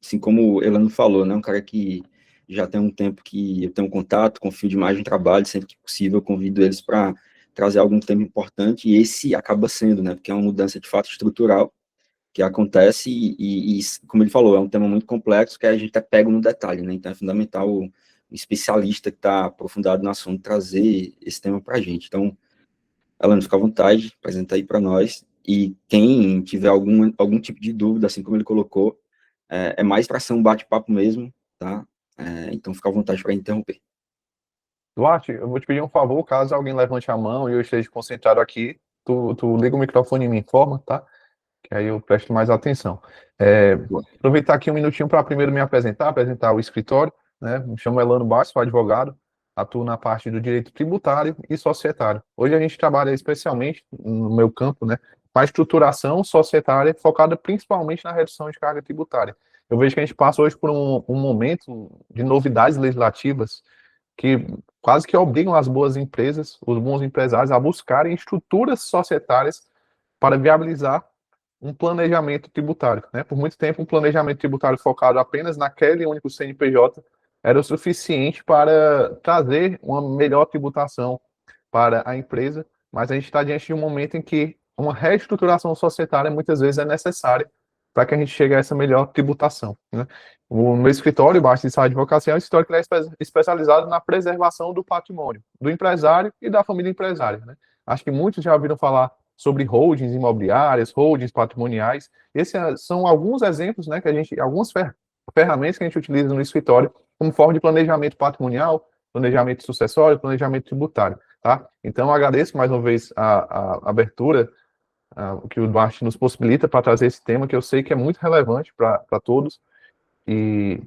assim como o Elano falou, né, um cara que já tem um tempo que eu tenho contato, confio demais no trabalho, sempre que possível eu convido eles para trazer algum tema importante, e esse acaba sendo, né, porque é uma mudança de fato estrutural que acontece, como ele falou, é um tema muito complexo que a gente até pega no detalhe, né, então é fundamental o especialista que está aprofundado no assunto trazer esse tema para a gente. Então, Elano, fica à vontade, apresenta aí para nós. E quem tiver algum tipo de dúvida, assim como ele colocou, é mais para ser um bate-papo mesmo, tá? Então fica à vontade para interromper. Duarte, eu vou te pedir um favor, caso alguém levante a mão e eu esteja concentrado aqui, tu liga o microfone e me informa, tá? Que aí eu presto mais atenção. Aproveitar aqui um minutinho para primeiro me apresentar o escritório, né? Me chamo Elano Bastos, sou advogado, atuo na parte do direito tributário e societário. Hoje a gente trabalha especialmente no meu campo, né? Com a estruturação societária focada principalmente na redução de carga tributária. Eu vejo que a gente passa hoje por um momento de novidades legislativas que quase que obrigam as boas empresas, os bons empresários a buscarem estruturas societárias para viabilizar um planejamento tributário, né? Por muito tempo, um planejamento tributário focado apenas naquele único CNPJ era o suficiente para trazer uma melhor tributação para a empresa, mas a gente está diante de um momento em que uma reestruturação societária muitas vezes é necessária para que a gente chegue a essa melhor tributação, né? O meu escritório, Bastos Advocacia, é um escritório que é especializado na preservação do patrimônio do empresário e da família empresária, né? Acho que muitos já ouviram falar sobre holdings imobiliárias, holdings patrimoniais. Esses são alguns exemplos, né, que a gente, algumas ferramentas que a gente utiliza no escritório como forma de planejamento patrimonial, planejamento sucessório, planejamento tributário, tá? Então, agradeço mais uma vez a abertura que o Duarte nos possibilita para trazer esse tema, que eu sei que é muito relevante para todos, e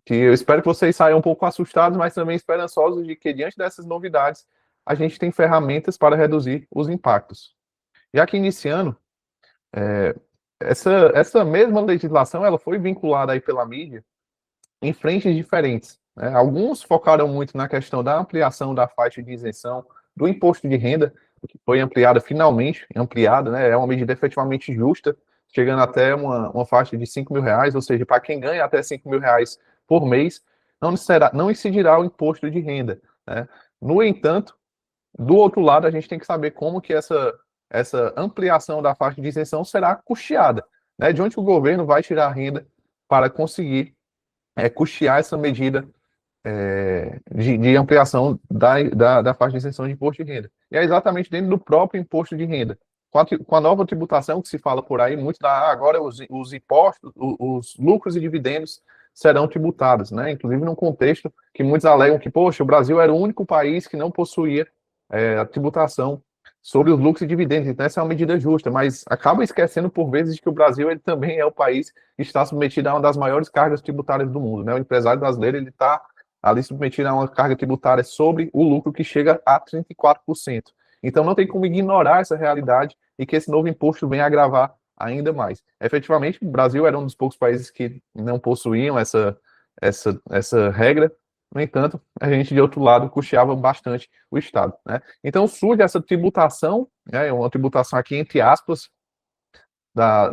que eu espero que vocês saiam um pouco assustados, mas também esperançosos de que, diante dessas novidades, a gente tem ferramentas para reduzir os impactos. Já que iniciando, é, essa mesma legislação ela foi vinculada aí pela mídia em frentes diferentes, né? Alguns focaram muito na questão da ampliação da faixa de isenção do imposto de renda, que foi ampliada finalmente, ampliada, né? É uma medida efetivamente justa, chegando até uma faixa de R$ 5.000, ou seja, para quem ganha até R$ 5.000 por mês, não incidirá o imposto de renda, né? No entanto, do outro lado, a gente tem que saber como que essa ampliação da faixa de isenção será custeada, né? De onde o governo vai tirar a renda para conseguir custear essa medida de ampliação da faixa de isenção de imposto de renda. E é exatamente dentro do próprio imposto de renda. Com a nova tributação que se fala por aí, muito agora os impostos, os lucros e dividendos serão tributados, né? Inclusive num contexto que muitos alegam que, poxa, o Brasil era o único país que não possuía a tributação sobre os lucros e dividendos. Então, essa é uma medida justa, mas acaba esquecendo por vezes de que o Brasil ele também é o país que está submetido a uma das maiores cargas tributárias do mundo, né? O empresário brasileiro ele está ali submetido a uma carga tributária sobre o lucro que chega a 34%. Então, não tem como ignorar essa realidade e que esse novo imposto venha agravar ainda mais. Efetivamente, o Brasil era um dos poucos países que não possuíam essa regra. No entanto, a gente, de outro lado, custeava bastante o Estado, né? Então, surge essa tributação, né, uma tributação aqui entre aspas,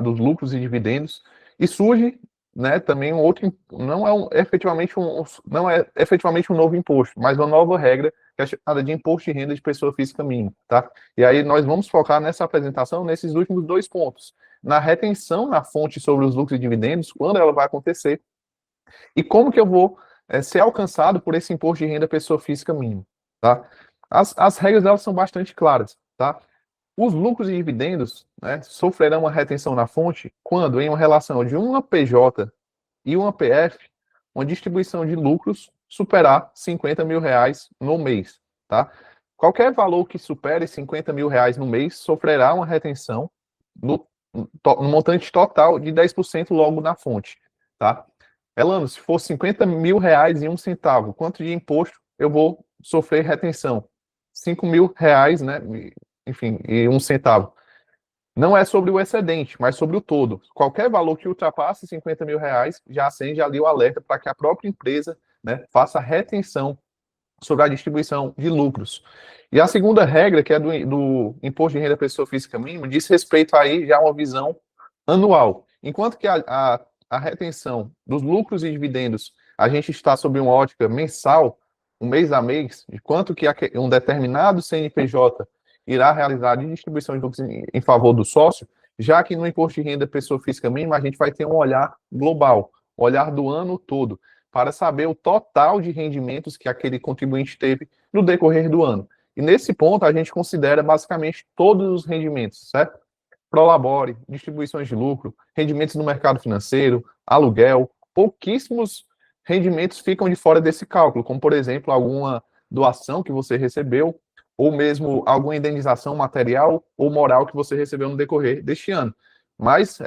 dos lucros e dividendos, e surge, né, também um outro, não é efetivamente um novo imposto, mas uma nova regra, que é chamada de imposto de renda de pessoa física mínima, tá? E aí nós vamos focar nessa apresentação, nesses últimos dois pontos, na retenção na fonte sobre os lucros e dividendos, quando ela vai acontecer, e como que eu vou ser alcançado por esse imposto de renda pessoa física mínima, tá? As regras, elas são bastante claras, tá? Os lucros e dividendos, né, sofrerão uma retenção na fonte quando, em uma relação de uma PJ e uma PF, uma distribuição de lucros superar R$ 50.000 no mês, tá? Qualquer valor que supere R$ 50.000 no mês sofrerá uma retenção no montante total de 10% logo na fonte, tá? Elano, se for R$ 50.000 e um centavo, quanto de imposto eu vou sofrer retenção? R$ 5.000, né? Enfim, e um centavo. Não é sobre o excedente, mas sobre o todo. Qualquer valor que ultrapasse R$ 50.000 já acende ali o alerta para que a própria empresa, né, faça retenção sobre a distribuição de lucros. E a segunda regra, que é do imposto de renda pessoa física mínima, diz respeito aí já a uma visão anual. Enquanto que a a retenção dos lucros e dividendos, a gente está sob uma ótica mensal, um mês a mês, de quanto que um determinado CNPJ irá realizar de distribuição de lucros em favor do sócio, já que no imposto de renda pessoa física mínima, a gente vai ter um olhar global, olhar do ano todo, para saber o total de rendimentos que aquele contribuinte teve no decorrer do ano. E nesse ponto, a gente considera basicamente todos os rendimentos, certo? Prolabore, distribuições de lucro, rendimentos no mercado financeiro, aluguel, pouquíssimos rendimentos ficam de fora desse cálculo, como, por exemplo, alguma doação que você recebeu, ou mesmo alguma indenização material ou moral que você recebeu no decorrer deste ano. Mas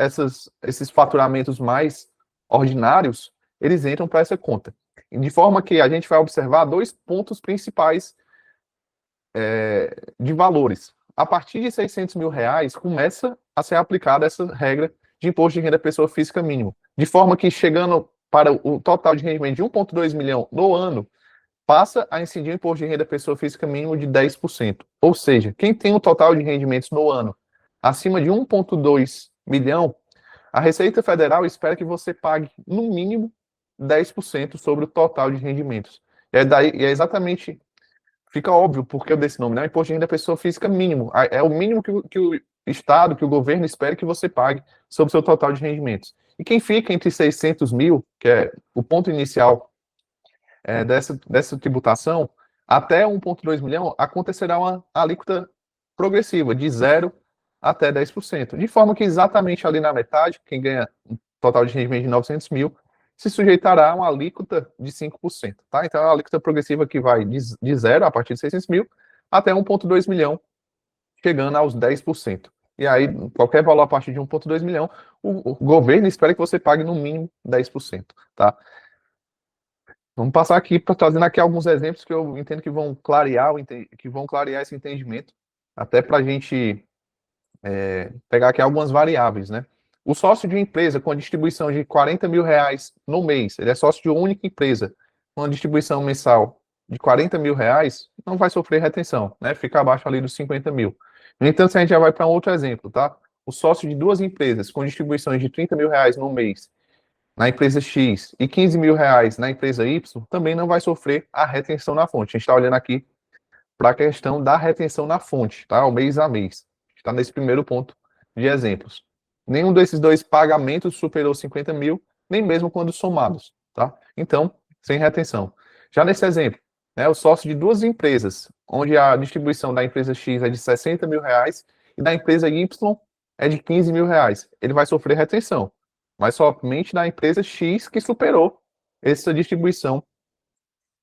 esses faturamentos mais ordinários, eles entram para essa conta. De forma que a gente vai observar dois pontos principais de valores. A partir de R$ 600.000, começa a ser aplicada essa regra de imposto de renda pessoa física mínimo. De forma que, chegando para o total de rendimento de 1,2 milhão no ano, passa a incidir o imposto de renda pessoa física mínimo de 10%. Ou seja, quem tem um total de rendimentos no ano acima de 1,2 milhão, a Receita Federal espera que você pague, no mínimo, 10% sobre o total de rendimentos. E é exatamente, fica óbvio porque desse nome, né? O imposto de renda pessoa física mínimo. É o mínimo que o Estado, que o governo espera que você pague sobre o seu total de rendimentos. E quem fica entre 600 mil, que é o ponto inicial dessa tributação, até 1,2 milhão, acontecerá uma alíquota progressiva, de 0 até 10%. De forma que exatamente ali na metade, quem ganha um total de rendimento de 900 mil, se sujeitará a uma alíquota de 5%. Tá? Então, é uma alíquota progressiva que vai de 0 a partir de 600 mil até 1,2 milhão, chegando aos 10%. E aí, qualquer valor a partir de 1,2 milhão, o governo espera que você pague no mínimo 10%. Tá? Vamos passar aqui para trazendo aqui alguns exemplos que eu entendo que vão clarear esse entendimento, até para a gente pegar aqui algumas variáveis, né? O sócio de uma empresa com a distribuição de R$ 40.000 no mês, ele é sócio de uma única empresa, com uma distribuição mensal de R$ 40.000, não vai sofrer retenção, né? Fica abaixo ali dos 50 mil. No entanto, a gente já vai para um outro exemplo, tá? O sócio de duas empresas com distribuições de R$ 30.000 no mês na empresa X e R$ 15.000 na empresa Y, também não vai sofrer a retenção na fonte. A gente está olhando aqui para a questão da retenção na fonte, tá? O mês a mês. Está nesse primeiro ponto de exemplos. Nenhum desses dois pagamentos superou 50 mil, nem mesmo quando somados, tá? Então, sem retenção. Já nesse exemplo, né, o sócio de duas empresas, onde a distribuição da empresa X é de R$ 60.000 e da empresa Y é de R$ 15.000, ele vai sofrer retenção, mas somente na empresa X que superou essa distribuição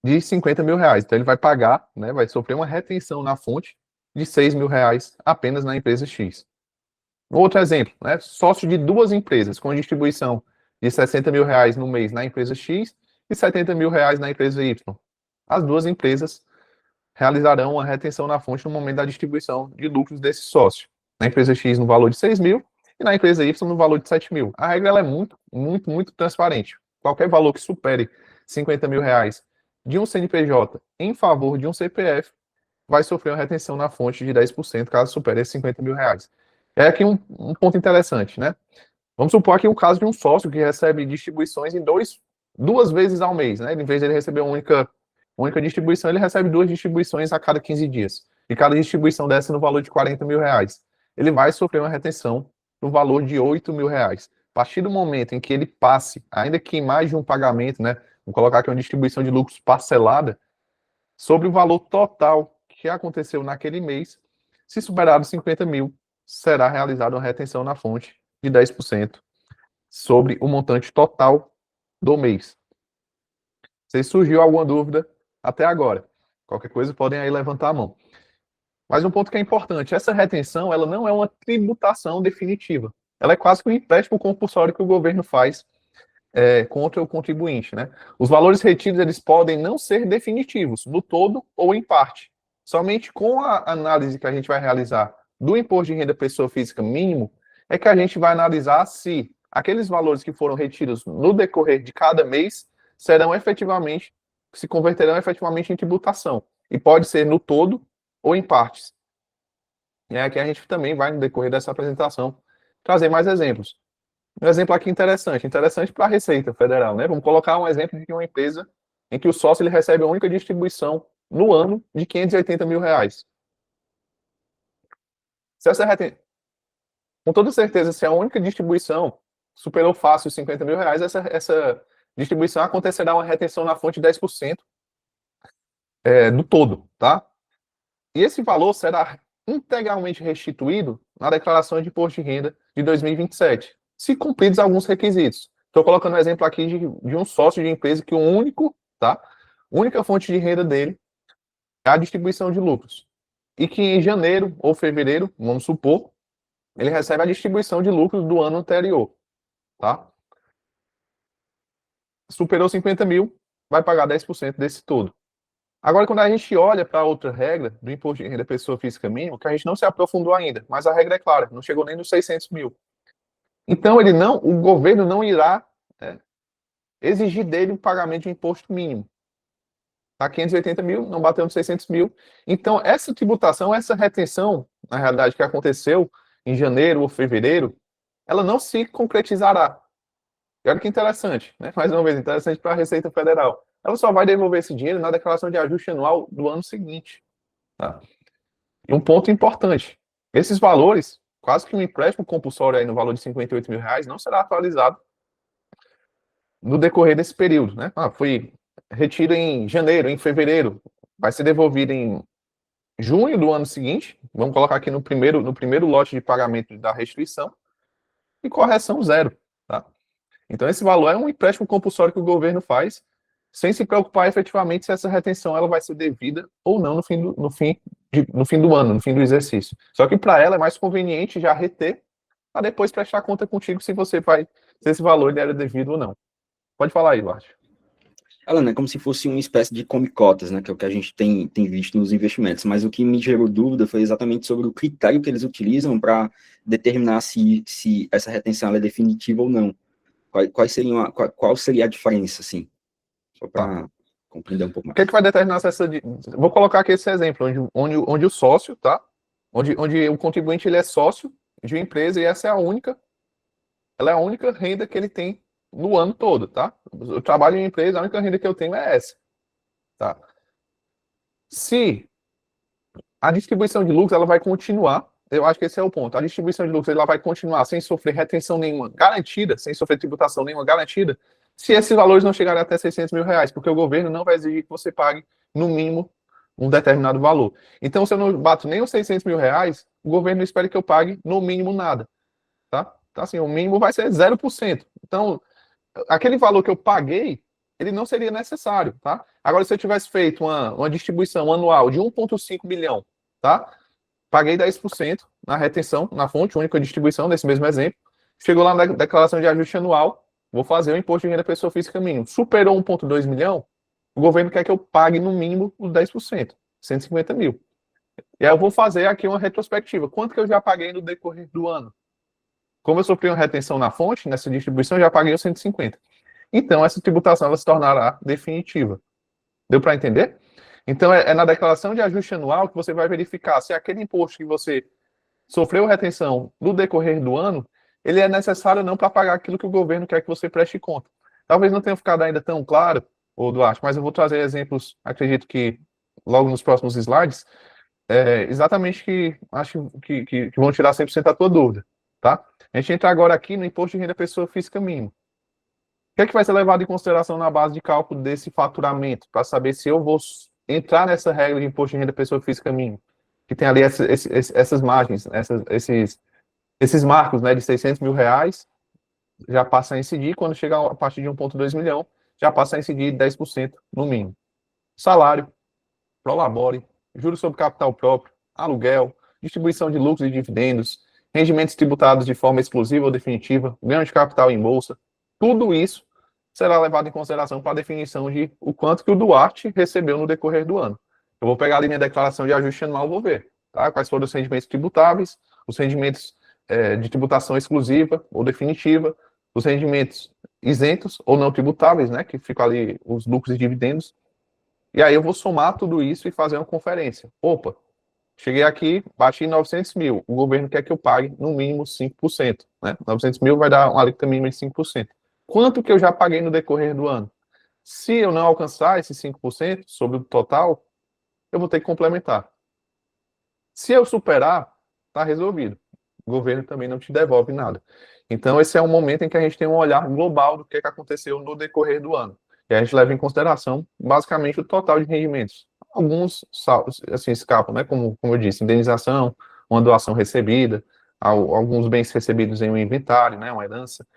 de R$ 50.000. Então, ele vai pagar, né, vai sofrer uma retenção na fonte de R$ 6.000 apenas na empresa X. Outro exemplo, né, sócio de duas empresas com distribuição de R$ 60.000 no mês na empresa X e R$ 70.000 na empresa Y. As duas empresas realizarão uma retenção na fonte no momento da distribuição de lucros desse sócio. Na empresa X no valor de 6 mil e na empresa Y no valor de 7 mil. A regra ela é muito, muito, muito transparente. Qualquer valor que supere R$ 50.000 de um CNPJ em favor de um CPF vai sofrer uma retenção na fonte de 10% caso supere esses R$ 50.000. É aqui um ponto interessante, né? Vamos supor aqui o caso de um sócio que recebe distribuições em duas vezes ao mês, né? Em vez de ele receber uma única distribuição, ele recebe duas distribuições a cada 15 dias. E cada distribuição dessa no valor de R$ 40.000. Ele vai sofrer uma retenção no valor de R$ 8.000. A partir do momento em que ele passe, ainda que em mais de um pagamento, né? Vou colocar aqui uma distribuição de lucros parcelada, sobre o valor total que aconteceu naquele mês, se superar os 50 mil, será realizada uma retenção na fonte de 10% sobre o montante total do mês. Se surgiu alguma dúvida até agora, qualquer coisa podem aí levantar a mão. Mas um ponto que é importante, essa retenção ela não é uma tributação definitiva. Ela é quase que um empréstimo compulsório que o governo faz contra o contribuinte, né? Os valores retidos eles podem não ser definitivos, no todo ou em parte. Somente com a análise que a gente vai realizar do imposto de renda pessoa física mínimo é que a gente vai analisar se aqueles valores que foram retidos no decorrer de cada mês se converterão efetivamente em tributação. E pode ser no todo ou em partes. E aqui a gente também vai, no decorrer dessa apresentação, trazer mais exemplos. Um exemplo aqui interessante para a Receita Federal, né? Vamos colocar um exemplo de uma empresa em que o sócio ele recebe a única distribuição no ano de R$ 580 mil. Se essa com toda certeza, se a única distribuição superou fácil os R$ 50 mil, essa distribuição acontecerá uma retenção na fonte de 10% do todo, tá? E esse valor será integralmente restituído na declaração de imposto de renda de 2027, se cumpridos alguns requisitos. Estou colocando um exemplo aqui de um sócio de empresa que única fonte de renda dele é a distribuição de lucros. E que em janeiro ou fevereiro, vamos supor, ele recebe a distribuição de lucros do ano anterior, tá? Superou 50 mil, vai pagar 10% desse todo. Agora, quando a gente olha para outra regra do imposto de renda pessoa física mínimo, que a gente não se aprofundou ainda, mas a regra é clara, não chegou nem nos 600 mil. Então, o governo não irá exigir dele o pagamento de imposto mínimo. Tá 580 mil, não bateu nos 600 mil. Então, essa tributação, essa retenção, na realidade, que aconteceu em janeiro ou fevereiro, ela não se concretizará. E olha que interessante, né? Mais uma vez, interessante para a Receita Federal. Ela só vai devolver esse dinheiro na declaração de ajuste anual do ano seguinte. Tá? E um ponto importante, esses valores, quase que um empréstimo compulsório aí no valor de R$ 58 mil, não será atualizado no decorrer desse período. Né? Foi retiro em janeiro, em fevereiro, vai ser devolvido em junho do ano seguinte, vamos colocar aqui no primeiro lote de pagamento da restituição, e correção zero. Tá? Então, esse valor é um empréstimo compulsório que o governo faz, sem se preocupar efetivamente se essa retenção ela vai ser devida ou não no fim do ano, no fim do exercício. Só que para ela é mais conveniente já reter, para depois prestar conta contigo se esse valor ele era devido ou não. Pode falar aí, Duarte. Alan, é como se fosse uma espécie de come-cotas, né, que é o que a gente tem visto nos investimentos, mas o que me gerou dúvida foi exatamente sobre o critério que eles utilizam para determinar se essa retenção é definitiva ou não. Qual seria a diferença, assim? Só para compreender um pouco mais. O que vai determinar se essa... Vou colocar aqui esse exemplo, onde o sócio, tá? Onde o contribuinte ele é sócio de uma empresa e ela é a única renda que ele tem no ano todo, tá? Eu trabalho em uma empresa, a única renda que eu tenho é essa, tá? Se a distribuição de lucros, ela vai continuar, eu acho que esse é o ponto, a distribuição de lucros, ela vai continuar sem sofrer retenção nenhuma garantida, sem sofrer tributação nenhuma garantida, se esses valores não chegarem até R$ 600 mil, porque o governo não vai exigir que você pague, no mínimo, um determinado valor. Então, se eu não bato nem os R$ 600 mil, o governo espera que eu pague, no mínimo, nada, tá? Então, assim, o mínimo vai ser 0%. Então, aquele valor que eu paguei, ele não seria necessário, tá? Agora, se eu tivesse feito uma distribuição anual de 1,5 bilhão, tá? Paguei 10% na retenção, na fonte, única distribuição, desse mesmo exemplo. Chegou lá na declaração de ajuste anual, vou fazer o imposto de renda pessoa física mínimo. Superou 1,2 milhão, o governo quer que eu pague no mínimo os 10%, 150 mil. E aí eu vou fazer aqui uma retrospectiva. Quanto que eu já paguei no decorrer do ano? Como eu sofri uma retenção na fonte, nessa distribuição, eu já paguei os 150. Então, essa tributação ela se tornará definitiva. Deu para entender? Então, é na declaração de ajuste anual que você vai verificar se aquele imposto que você sofreu retenção no decorrer do ano, ele é necessário ou não para pagar aquilo que o governo quer que você preste conta. Talvez não tenha ficado ainda tão claro, Duarte, mas eu vou trazer exemplos, acredito que logo nos próximos slides, exatamente que acho que vão tirar 100% a tua dúvida, tá? A gente entra agora aqui no imposto de renda pessoa física mínimo. O que é que vai ser levado em consideração na base de cálculo desse faturamento, para saber se eu vou entrar nessa regra de imposto de renda pessoa física mínimo, que tem ali essas margens, esses marcos, né, de R$ 600 mil, já passa a incidir, quando chegar a partir de 1,2 milhão, já passa a incidir 10% no mínimo. Salário, prolabore, juros sobre capital próprio, aluguel, distribuição de lucros e dividendos, rendimentos tributados de forma exclusiva ou definitiva, ganho de capital em bolsa, tudo isso será levado em consideração para a definição de o quanto que o Duarte recebeu no decorrer do ano. Eu vou pegar ali minha declaração de ajuste anual, vou ver, tá? Quais foram os rendimentos tributáveis, os rendimentos de tributação exclusiva ou definitiva, os rendimentos isentos ou não tributáveis, né? Que ficam ali os lucros e dividendos. E aí eu vou somar tudo isso e fazer uma conferência. Opa, cheguei aqui, bati em 900 mil. O governo quer que eu pague no mínimo 5%, né? 900 mil vai dar uma alíquota mínima de 5%. Quanto que eu já paguei no decorrer do ano? Se eu não alcançar esses 5% sobre o total, eu vou ter que complementar. Se eu superar, está resolvido. O governo também não te devolve nada. Então, esse é um momento em que a gente tem um olhar global do que aconteceu no decorrer do ano. E a gente leva em consideração, basicamente, o total de rendimentos. Alguns, assim, escapam, né? Como eu disse, indenização, uma doação recebida, alguns bens recebidos em um inventário, né? Uma herança.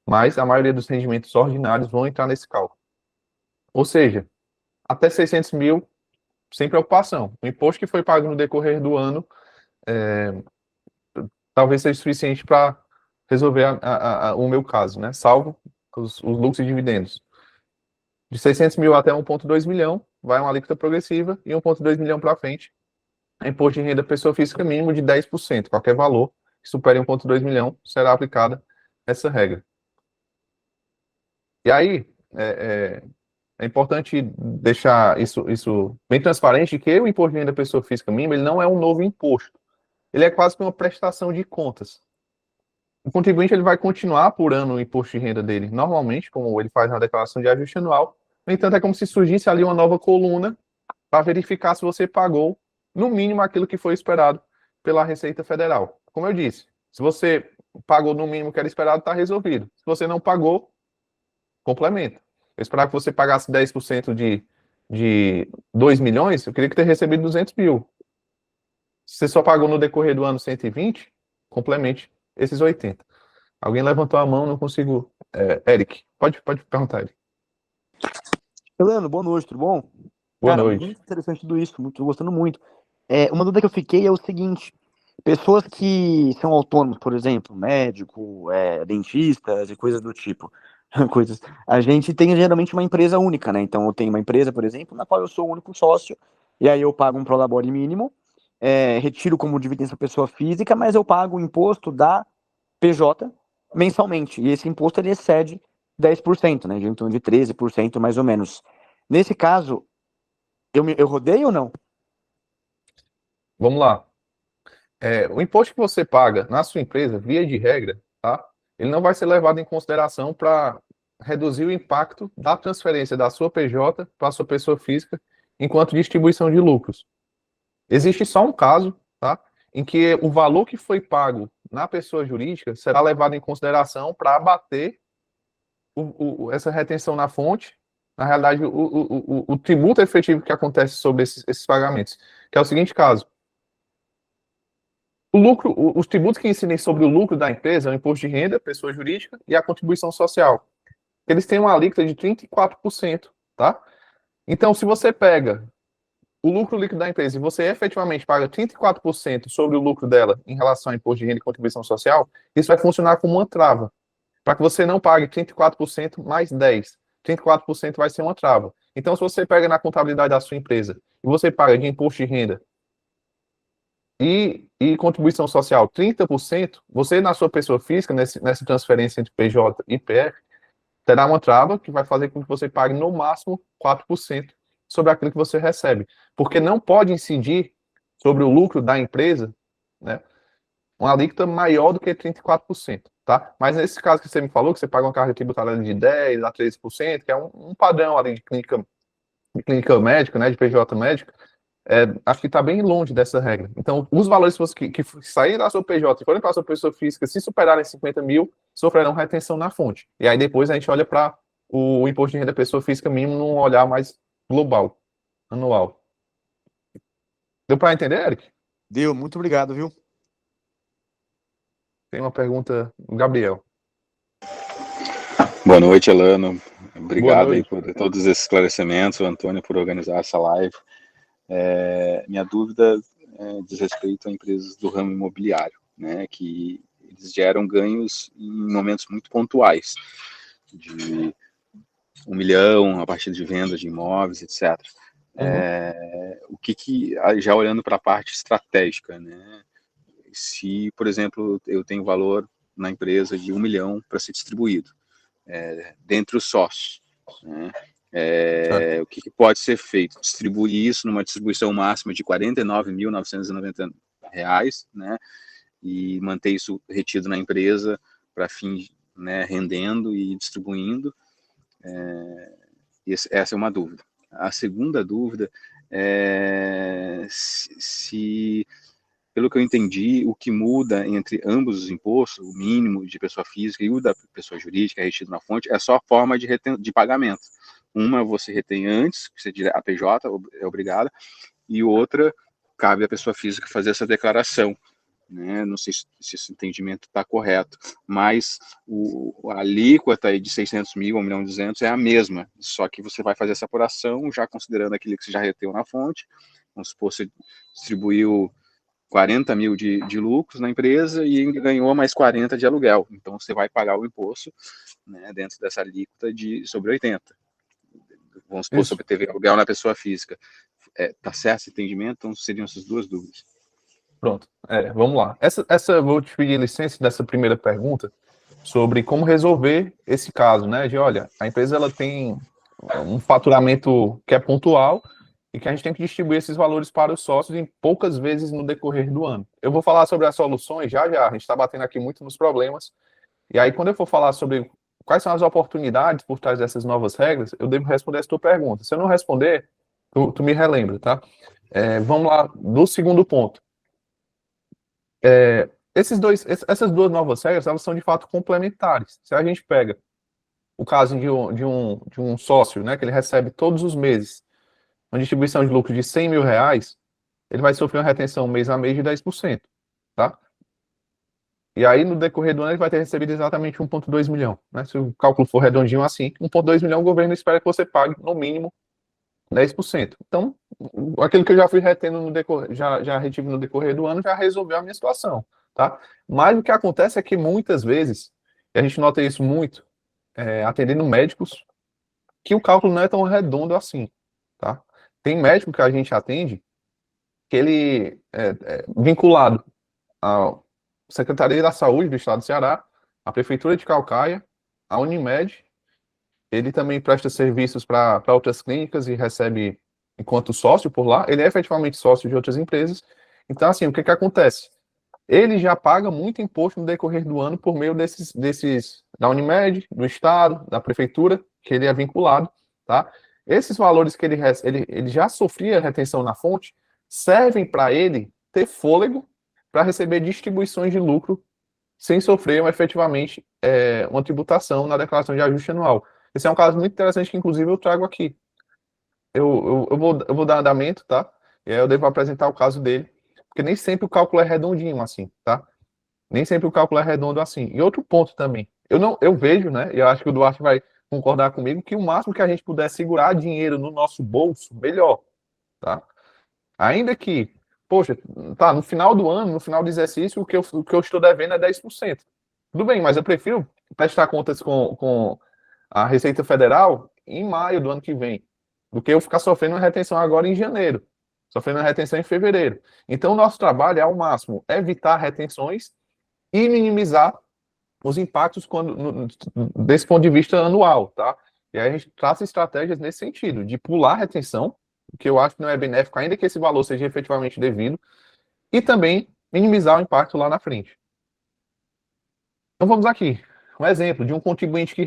Mas a maioria dos rendimentos ordinários vão entrar nesse cálculo. Ou seja, até 600 mil, sem preocupação. O imposto que foi pago no decorrer do ano talvez seja suficiente para resolver o meu caso, né? Salvo os lucros e dividendos. De 600 mil até 1,2 milhão, vai uma alíquota progressiva, e 1,2 milhão para frente, é imposto de renda pessoa física mínimo de 10%. Qualquer valor que supere 1,2 milhão será aplicada essa regra. E aí, é importante deixar isso bem transparente, que o imposto de renda pessoa física mínima, ele não é um novo imposto. Ele é quase que uma prestação de contas. O contribuinte ele vai continuar apurando o imposto de renda dele normalmente, como ele faz na declaração de ajuste anual. No entanto, é como se surgisse ali uma nova coluna para verificar se você pagou, no mínimo, aquilo que foi esperado pela Receita Federal. Como eu disse, se você pagou no mínimo que era esperado, está resolvido. Se você não pagou, complementa. Eu esperava que você pagasse 10% de 2 milhões, eu queria que ter recebido 200 mil. Se você só pagou no decorrer do ano 120, complemente esses 80. Alguém levantou a mão, não consigo. Eric, pode perguntar, Eric. Heleno, boa noite, tudo bom? Boa Cara, noite. muito interessante tudo isso, tô gostando muito. Uma dúvida que eu fiquei é o seguinte: pessoas que são autônomos, por exemplo, médico, dentistas e coisas do tipo, coisas. A gente tem geralmente uma empresa única, né? Então eu tenho uma empresa, por exemplo, na qual eu sou o único sócio, e aí eu pago um prolabore mínimo, retiro como dividendo pessoa física, mas eu pago o imposto da PJ mensalmente. E esse imposto ele excede 10%, né? Então de 13% mais ou menos. Nesse caso, eu rodeio ou não? Vamos lá. O imposto que você paga na sua empresa, via de regra, tá? Ele não vai ser levado em consideração para reduzir o impacto da transferência da sua PJ para a sua pessoa física enquanto distribuição de lucros. Existe só um caso, tá? Em que o valor que foi pago na pessoa jurídica será levado em consideração para abater essa retenção na fonte, na realidade, o tributo efetivo que acontece sobre esses pagamentos, que é o seguinte caso. O lucro, os tributos que incidem sobre o lucro da empresa é o imposto de renda, pessoa jurídica, e a contribuição social. Eles têm uma alíquota de 34%, tá? Então, se você pega o lucro líquido da empresa e você efetivamente paga 34% sobre o lucro dela em relação ao imposto de renda e contribuição social, isso vai funcionar como uma trava, para que você não pague 34% mais 10%. 34% vai ser uma trava. Então, se você pega na contabilidade da sua empresa e você paga de imposto de renda e contribuição social 30%, você, na sua pessoa física, nessa transferência entre PJ e PF, terá uma trava que vai fazer com que você pague no máximo 4% sobre aquilo que você recebe. Porque não pode incidir sobre o lucro da empresa, né, uma alíquota maior do que 34%, tá? Mas nesse caso que você me falou, que você paga uma carga tributária de 10% a 13%, que é um padrão ali de clínica médica, né, de PJ médica, acho que está bem longe dessa regra. Então, os valores que saírem da sua PJ e forem para a sua pessoa física, se superarem 50 mil, sofrerão retenção na fonte. E aí depois a gente olha para o imposto de renda da pessoa física mínimo num olhar mais global, anual. Deu para entender, Eric? Deu, muito obrigado, viu? Tem uma pergunta, Gabriel. Boa noite, Elano. Boa Obrigado aí noite. por todos esses esclarecimentos, o Antônio por organizar essa live. Minha dúvida diz respeito a empresas do ramo imobiliário, né, que eles geram ganhos em momentos muito pontuais, de 1 milhão a partir de vendas de imóveis, etc. O que já olhando para a parte estratégica, né, se, por exemplo, eu tenho valor na empresa de 1 milhão para ser distribuído, dentre os sócios, né, O que pode ser feito? Distribuir isso numa distribuição máxima de R$ 49.990, né? E manter isso retido na empresa para fim, né, rendendo e distribuindo. Essa é uma dúvida. A segunda dúvida é se, pelo que eu entendi, o que muda entre ambos os impostos, o mínimo de pessoa física e o da pessoa jurídica retido na fonte, é só a forma de pagamento. Uma você retém antes, que seria a PJ, é obrigada, e outra, cabe à pessoa física fazer essa declaração. Né? Não sei se esse entendimento está correto, mas a alíquota aí de 600 mil a 1.200.000 é a mesma, só que você vai fazer essa apuração já considerando aquilo que você já reteu na fonte. Vamos supor, você distribuiu 40 mil de lucros na empresa e ganhou mais 40 de aluguel, então você vai pagar o imposto, né, dentro dessa alíquota sobre 80. Vamos supor, sobre TV aluguel na pessoa física. Tá certo esse entendimento? Então seriam essas duas dúvidas. Pronto, vamos lá. Vou te pedir licença dessa primeira pergunta sobre como resolver esse caso, né? Olha, a empresa ela tem um faturamento que é pontual e que a gente tem que distribuir esses valores para os sócios em poucas vezes no decorrer do ano. Eu vou falar sobre as soluções já, a gente está batendo aqui muito nos problemas, e aí quando eu for falar sobre quais são as oportunidades por trás dessas novas regras, eu devo responder essa tua pergunta. Se eu não responder, tu me relembra, tá? Vamos lá, do segundo ponto. Essas duas novas regras, elas são de fato complementares. Se a gente pega o caso de um sócio, né, que ele recebe todos os meses uma distribuição de lucro de R$100 mil, ele vai sofrer uma retenção mês a mês de 10%, tá? E aí, no decorrer do ano, ele vai ter recebido exatamente 1,2 milhão, né? Se o cálculo for redondinho assim, 1,2 milhão, o governo espera que você pague, no mínimo, 10%. Então, aquilo que eu já fui retendo no decorrer, já retive no decorrer do ano, já resolveu a minha situação, tá? Mas o que acontece é que muitas vezes, e a gente nota isso muito, atendendo médicos, que o cálculo não é tão redondo assim, tá? Tem médico que a gente atende que ele é vinculado à Secretaria da Saúde do Estado do Ceará, à Prefeitura de Calcaia, à Unimed. Ele também presta serviços para outras clínicas e recebe enquanto sócio por lá. Ele é efetivamente sócio de outras empresas. Então, assim, o que acontece? Ele já paga muito imposto no decorrer do ano por meio da Unimed, do Estado, da Prefeitura, que ele é vinculado, tá? Esses valores que ele já sofria retenção na fonte servem para ele ter fôlego para receber distribuições de lucro sem sofrer efetivamente uma tributação na declaração de ajuste anual. Esse é um caso muito interessante que, inclusive, eu trago aqui. Eu vou dar andamento, tá? E aí eu devo apresentar o caso dele, porque nem sempre o cálculo é redondinho assim, tá? Nem sempre o cálculo é redondo assim. E outro ponto também, eu vejo, né, e eu acho que o Duarte vai concordar comigo, que o máximo que a gente puder segurar dinheiro no nosso bolso, melhor, tá? Ainda que, poxa, tá, no final do ano, no final do exercício, o que eu estou devendo é 10%. Tudo bem, mas eu prefiro prestar contas com a Receita Federal em maio do ano que vem, do que eu ficar sofrendo uma retenção agora em janeiro, sofrendo uma retenção em fevereiro. Então, o nosso trabalho é, ao máximo, evitar retenções e minimizar os impactos desse ponto de vista anual, tá? E aí a gente traça estratégias nesse sentido, de pular a retenção, que eu acho que não é benéfico, ainda que esse valor seja efetivamente devido, e também minimizar o impacto lá na frente. Então vamos aqui, um exemplo de um contribuinte que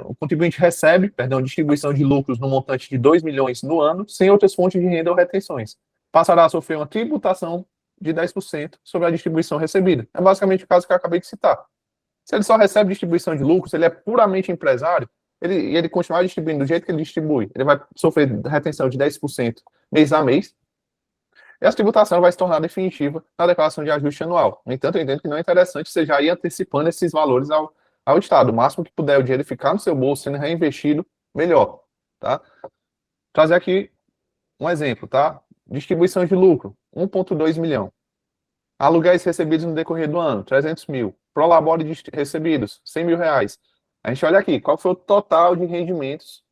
o contribuinte recebe, distribuição de lucros no montante de 2 milhões no ano, sem outras fontes de renda ou retenções. Passará a sofrer uma tributação de 10% sobre a distribuição recebida. É basicamente o caso que eu acabei de citar. Se ele só recebe distribuição de lucros, se ele é puramente empresário, ele continuar distribuindo do jeito que ele distribui, ele vai sofrer retenção de 10% mês a mês, e a tributação vai se tornar definitiva na declaração de ajuste anual. No entanto, eu entendo que não é interessante você já ir antecipando esses valores ao Estado. O máximo que puder o dinheiro ficar no seu bolso, sendo reinvestido, melhor. Tá? Trazer aqui um exemplo, tá? Distribuição de lucro, 1,2 milhão. Aluguéis recebidos no decorrer do ano, 300 mil. Prolabore recebidos, 100 mil reais. A gente olha aqui, qual foi o total de rendimentos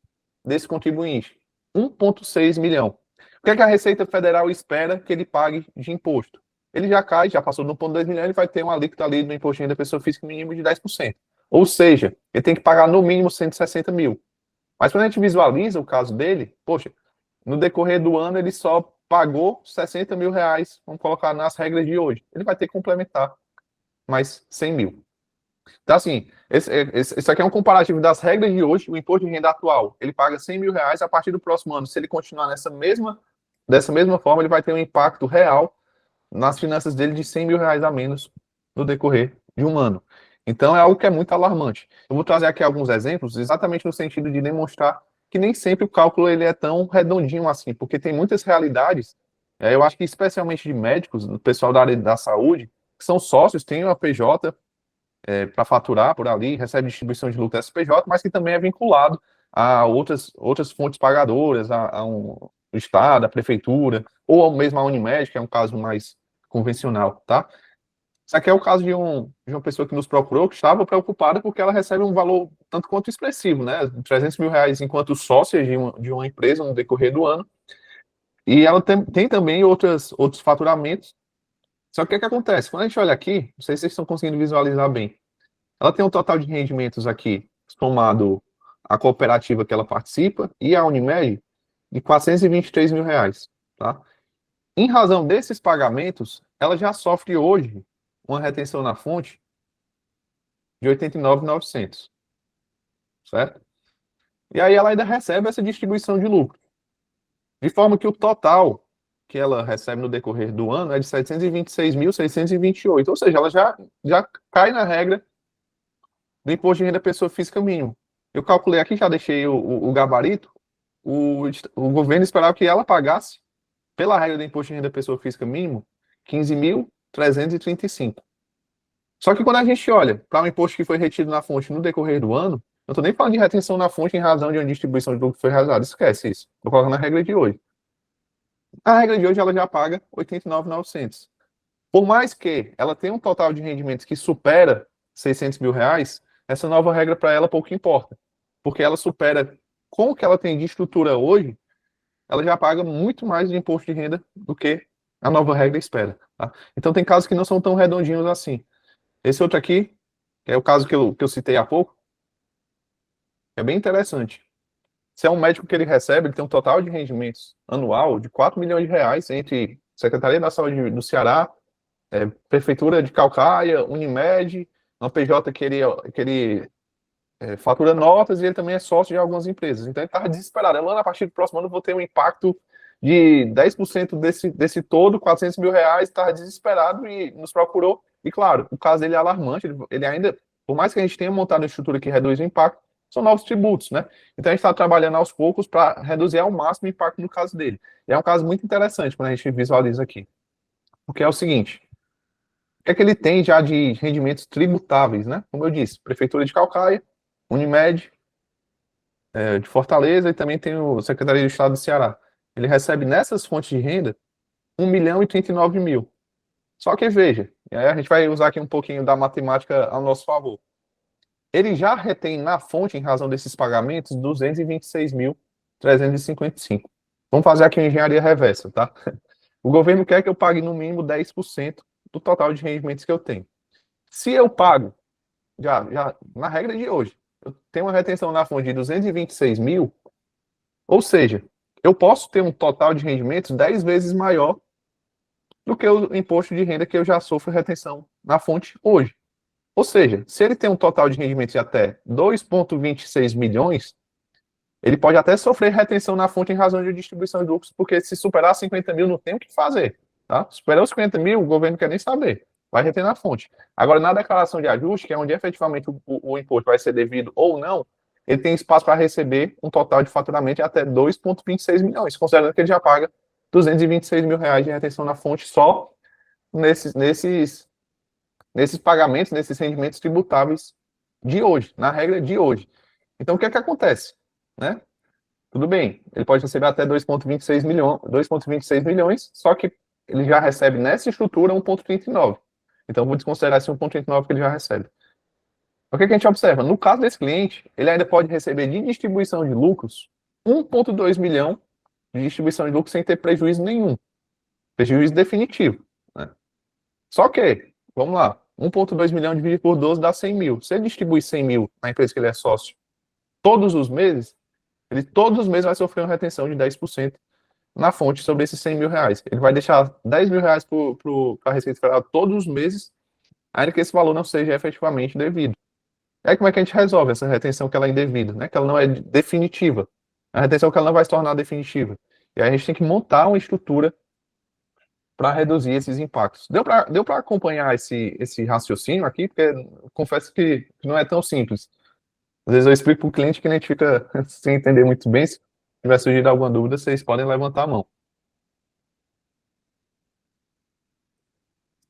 desse contribuinte? 1,6 milhão. O que é que a Receita Federal espera que ele pague de imposto? Ele já passou do 1,2 milhão, ele vai ter uma alíquota ali do imposto de renda da pessoa física mínimo de 10%. Ou seja, ele tem que pagar no mínimo 160 mil. Mas quando a gente visualiza o caso dele, poxa, no decorrer do ano ele só pagou 60 mil reais, vamos colocar nas regras de hoje. Ele vai ter que complementar mais 100 mil. Então, assim, esse aqui é um comparativo das regras de hoje. O imposto de renda atual, ele paga 100 mil reais. A partir do próximo ano, se ele continuar dessa mesma forma, ele vai ter um impacto real nas finanças dele de 100 mil reais a menos no decorrer de um ano. Então, é algo que é muito alarmante. Eu vou trazer aqui alguns exemplos, exatamente no sentido de demonstrar que nem sempre o cálculo ele é tão redondinho assim, porque tem muitas realidades, eu acho que especialmente de médicos, do pessoal da área da saúde, que são sócios, têm uma PJ, para faturar por ali, recebe distribuição de lucro SPJ, mas que também é vinculado a outras fontes pagadoras, a um Estado, a Prefeitura, ou mesmo a Unimed, que é um caso mais convencional, tá? Isso aqui é o caso de uma pessoa que nos procurou, que estava preocupada porque ela recebe um valor tanto quanto expressivo, né? 300 mil reais enquanto sócia de uma empresa no decorrer do ano, e ela tem também outros faturamentos. Só que o que acontece? Quando a gente olha aqui, não sei se vocês estão conseguindo visualizar bem, ela tem um total de rendimentos aqui, somado a cooperativa que ela participa e a Unimed, de 423 mil reais, tá? Em razão desses pagamentos, ela já sofre hoje uma retenção na fonte de 89.900, certo? E aí ela ainda recebe essa distribuição de lucro. De forma que o total que ela recebe no decorrer do ano é de 726.628, ou seja, ela já cai na regra do imposto de renda pessoa física mínimo. Eu calculei aqui, já deixei o gabarito, o governo esperava que ela pagasse, pela regra do imposto de renda pessoa física mínimo, 15.335. Só que quando a gente olha para o imposto que foi retido na fonte no decorrer do ano, não estou nem falando de retenção na fonte em razão de uma distribuição de lucro que foi realizada, esquece isso. Estou colocando na regra de hoje. A regra de hoje ela já paga 89.900. Por mais que ela tenha um total de rendimentos que supera 600 mil reais, essa nova regra para ela pouco importa. Porque ela supera, com o que ela tem de estrutura hoje, ela já paga muito mais de imposto de renda do que a nova regra espera. Tá? Então tem casos que não são tão redondinhos assim. Esse outro aqui, que é o caso que eu citei há pouco, é bem interessante. Se é um médico que ele recebe, ele tem um total de rendimentos anual de 4 milhões de reais entre Secretaria da Saúde do Ceará, Prefeitura de Calcaia, Unimed, uma PJ que ele fatura notas e ele também é sócio de algumas empresas. Então ele estava desesperado. Lá a partir do próximo ano eu vou ter um impacto de 10% desse todo, 400 mil reais, estava desesperado e nos procurou. E claro, o caso dele é alarmante, ele ainda, por mais que a gente tenha montado uma estrutura que reduz o impacto, são novos tributos, né? Então a gente está trabalhando aos poucos para reduzir ao máximo o impacto no caso dele. E é um caso muito interessante quando a gente visualiza aqui. Porque é o seguinte, o que é que ele tem já de rendimentos tributáveis, né? Como eu disse, Prefeitura de Calcaia, Unimed, de Fortaleza e também tem o Secretaria do Estado do Ceará. Ele recebe nessas fontes de renda 1.039.000. Só que veja, e aí a gente vai usar aqui um pouquinho da matemática ao nosso favor. Ele já retém na fonte, em razão desses pagamentos, 226.355. Vamos fazer aqui uma engenharia reversa, tá? O governo quer que eu pague no mínimo 10% do total de rendimentos que eu tenho. Se eu pago, já na regra de hoje, eu tenho uma retenção na fonte de 226 mil, ou seja, eu posso ter um total de rendimentos 10 vezes maior do que o imposto de renda que eu já sofro retenção na fonte hoje. Ou seja, se ele tem um total de rendimentos de até 2,26 milhões, ele pode até sofrer retenção na fonte em razão de distribuição de lucros, porque se superar 50 mil não tem o que fazer. Tá? Superar os 50 mil, o governo não quer nem saber. Vai reter na fonte. Agora, na declaração de ajuste, que é onde efetivamente o imposto vai ser devido ou não, ele tem espaço para receber um total de faturamento de até 2,26 milhões, considerando que ele já paga 226 mil reais de retenção na fonte só nesses pagamentos, nesses rendimentos tributáveis de hoje, na regra de hoje. Então, o que é que acontece? Né? Tudo bem, ele pode receber até 2,26 milhões, só que ele já recebe nessa estrutura 1,39. Então, vou desconsiderar esse 1,39 que ele já recebe. O que a gente observa? No caso desse cliente, ele ainda pode receber de distribuição de lucros 1,2 milhão de distribuição de lucros sem ter prejuízo nenhum. Prejuízo definitivo. Né? Só que, vamos lá, 1,2 milhão dividido por 12 dá 100 mil. Se ele distribui 100 mil na empresa que ele é sócio todos os meses, ele todos os meses vai sofrer uma retenção de 10% na fonte sobre esses 100 mil reais. Ele vai deixar 10 mil reais para a Receita Federal todos os meses, ainda que esse valor não seja efetivamente devido. E aí como é que a gente resolve essa retenção que ela é indevida, né? Que ela não é definitiva. A retenção que ela não vai se tornar definitiva. E aí a gente tem que montar uma estrutura para reduzir esses impactos. Deu para acompanhar esse raciocínio aqui? Porque confesso que não é tão simples. Às vezes eu explico para o cliente fica sem entender muito bem. Se tiver surgido alguma dúvida, vocês podem levantar a mão.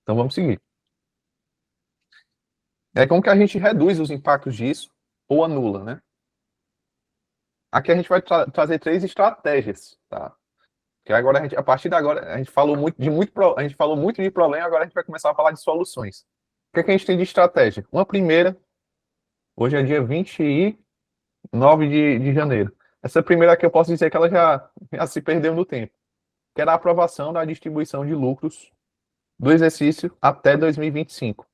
Então vamos seguir. Como que a gente reduz os impactos disso ou anula, né? Aqui a gente vai trazer 3 estratégias, tá? Que agora a partir de agora a gente falou muito de problema, agora a gente vai começar a falar de soluções. O que a gente tem de estratégia? Uma primeira, hoje é dia 29 de janeiro. Essa primeira aqui eu posso dizer que ela já se perdeu no tempo, que era a aprovação da distribuição de lucros do exercício até 2025.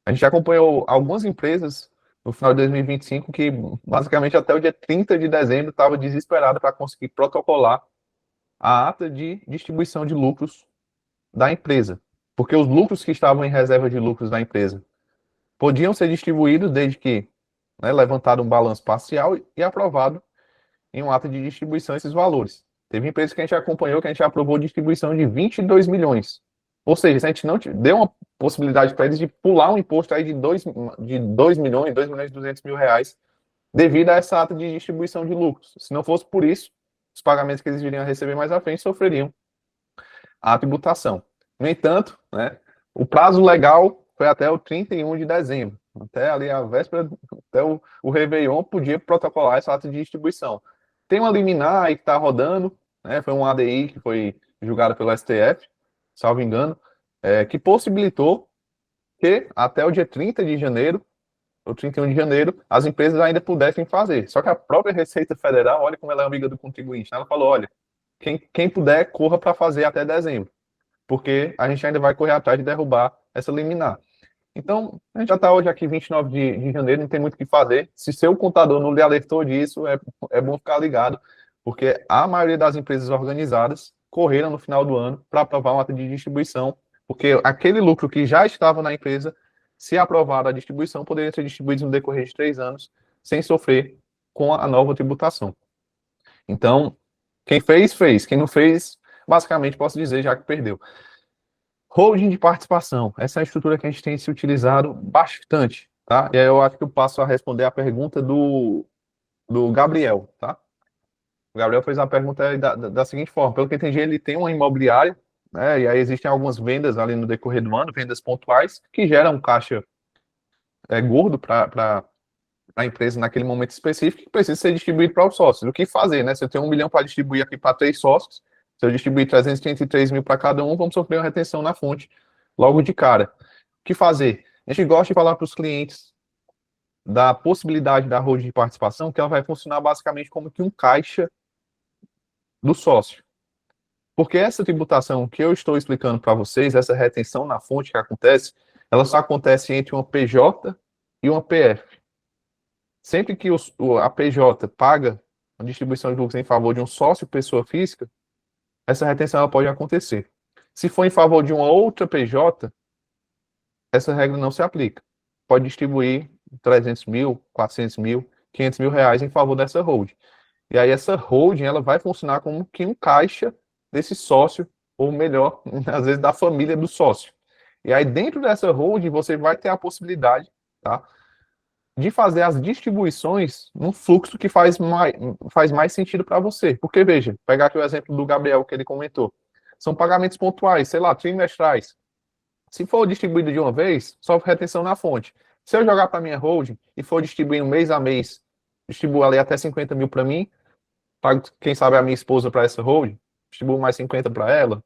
A gente acompanhou algumas empresas no final de 2025 que basicamente até o dia 30 de dezembro estava desesperada para conseguir protocolar a ata de distribuição de lucros da empresa, porque os lucros que estavam em reserva de lucros da empresa podiam ser distribuídos desde que levantado um balanço parcial e aprovado em um ato de distribuição esses valores. Teve empresas que a gente acompanhou que a gente aprovou distribuição de 22 milhões. Ou seja, se a gente não deu uma possibilidade para eles de pular um imposto aí de 2 milhões, 2 milhões e 200 mil reais, devido a essa ata de distribuição de lucros. Se não fosse por isso, os pagamentos que eles viriam a receber mais à frente sofreriam a tributação. No entanto, o prazo legal foi até o 31 de dezembro. Até ali a véspera, até o Réveillon podia protocolar essa ata de distribuição. Tem uma liminar aí que está rodando, foi um ADI que foi julgado pelo STF, salvo engano, que possibilitou que até o dia 30 de janeiro, ou 31 de janeiro, as empresas ainda pudessem fazer. Só que a própria Receita Federal, olha como ela é amiga do contribuinte, ela falou, olha, quem puder, corra para fazer até dezembro, porque a gente ainda vai correr atrás de derrubar essa liminar. Então, a gente já está hoje aqui, 29 de janeiro, não tem muito o que fazer. Se seu contador não lhe alertou disso, é bom ficar ligado, porque a maioria das empresas organizadas correram no final do ano para aprovar uma ata de distribuição, porque aquele lucro que já estava na empresa, se aprovada a distribuição, poderia ser distribuído no decorrer de 3 anos, sem sofrer com a nova tributação. Então, quem fez, fez. Quem não fez, basicamente, posso dizer, já que perdeu. Holding de participação. Essa é a estrutura que a gente tem se utilizado bastante, tá? E aí eu acho que eu passo a responder a pergunta do Gabriel, tá? O Gabriel fez a pergunta da seguinte forma. Pelo que eu entendi, ele tem uma imobiliária, né? E aí existem algumas vendas ali no decorrer do ano, vendas pontuais, que geram um caixa gordo para a empresa naquele momento específico, que precisa ser distribuído para os sócios. O que fazer, né? Se eu tenho 1 milhão para distribuir aqui para 3 sócios, se eu distribuir 333 mil para cada um, vamos sofrer uma retenção na fonte logo de cara. O que fazer? A gente gosta de falar para os clientes da possibilidade da holding de participação, que ela vai funcionar basicamente como que um caixa do sócio. Porque essa tributação que eu estou explicando para vocês, essa retenção na fonte que acontece, ela só acontece entre uma PJ e uma PF. Sempre que a PJ paga a distribuição de lucros em favor de um sócio pessoa física, essa retenção ela pode acontecer. Se for em favor de uma outra PJ, essa regra não se aplica. Pode distribuir 300 mil, 400 mil, 500 mil reais em favor dessa holding. E aí essa holding ela vai funcionar como que um caixa desse sócio, ou melhor, às vezes da família do sócio. E aí dentro dessa holding você vai ter a possibilidade, tá, de fazer as distribuições num fluxo que faz mais sentido para você. Porque, veja, pegar aqui o exemplo do Gabriel que ele comentou. São pagamentos pontuais, sei lá, trimestrais. Se for distribuído de uma vez, sofre retenção na fonte. Se eu jogar para minha holding e for distribuindo mês a mês, distribuo ali até 50 mil para mim, pago, quem sabe, a minha esposa para essa holding, distribuo mais 50 para ela,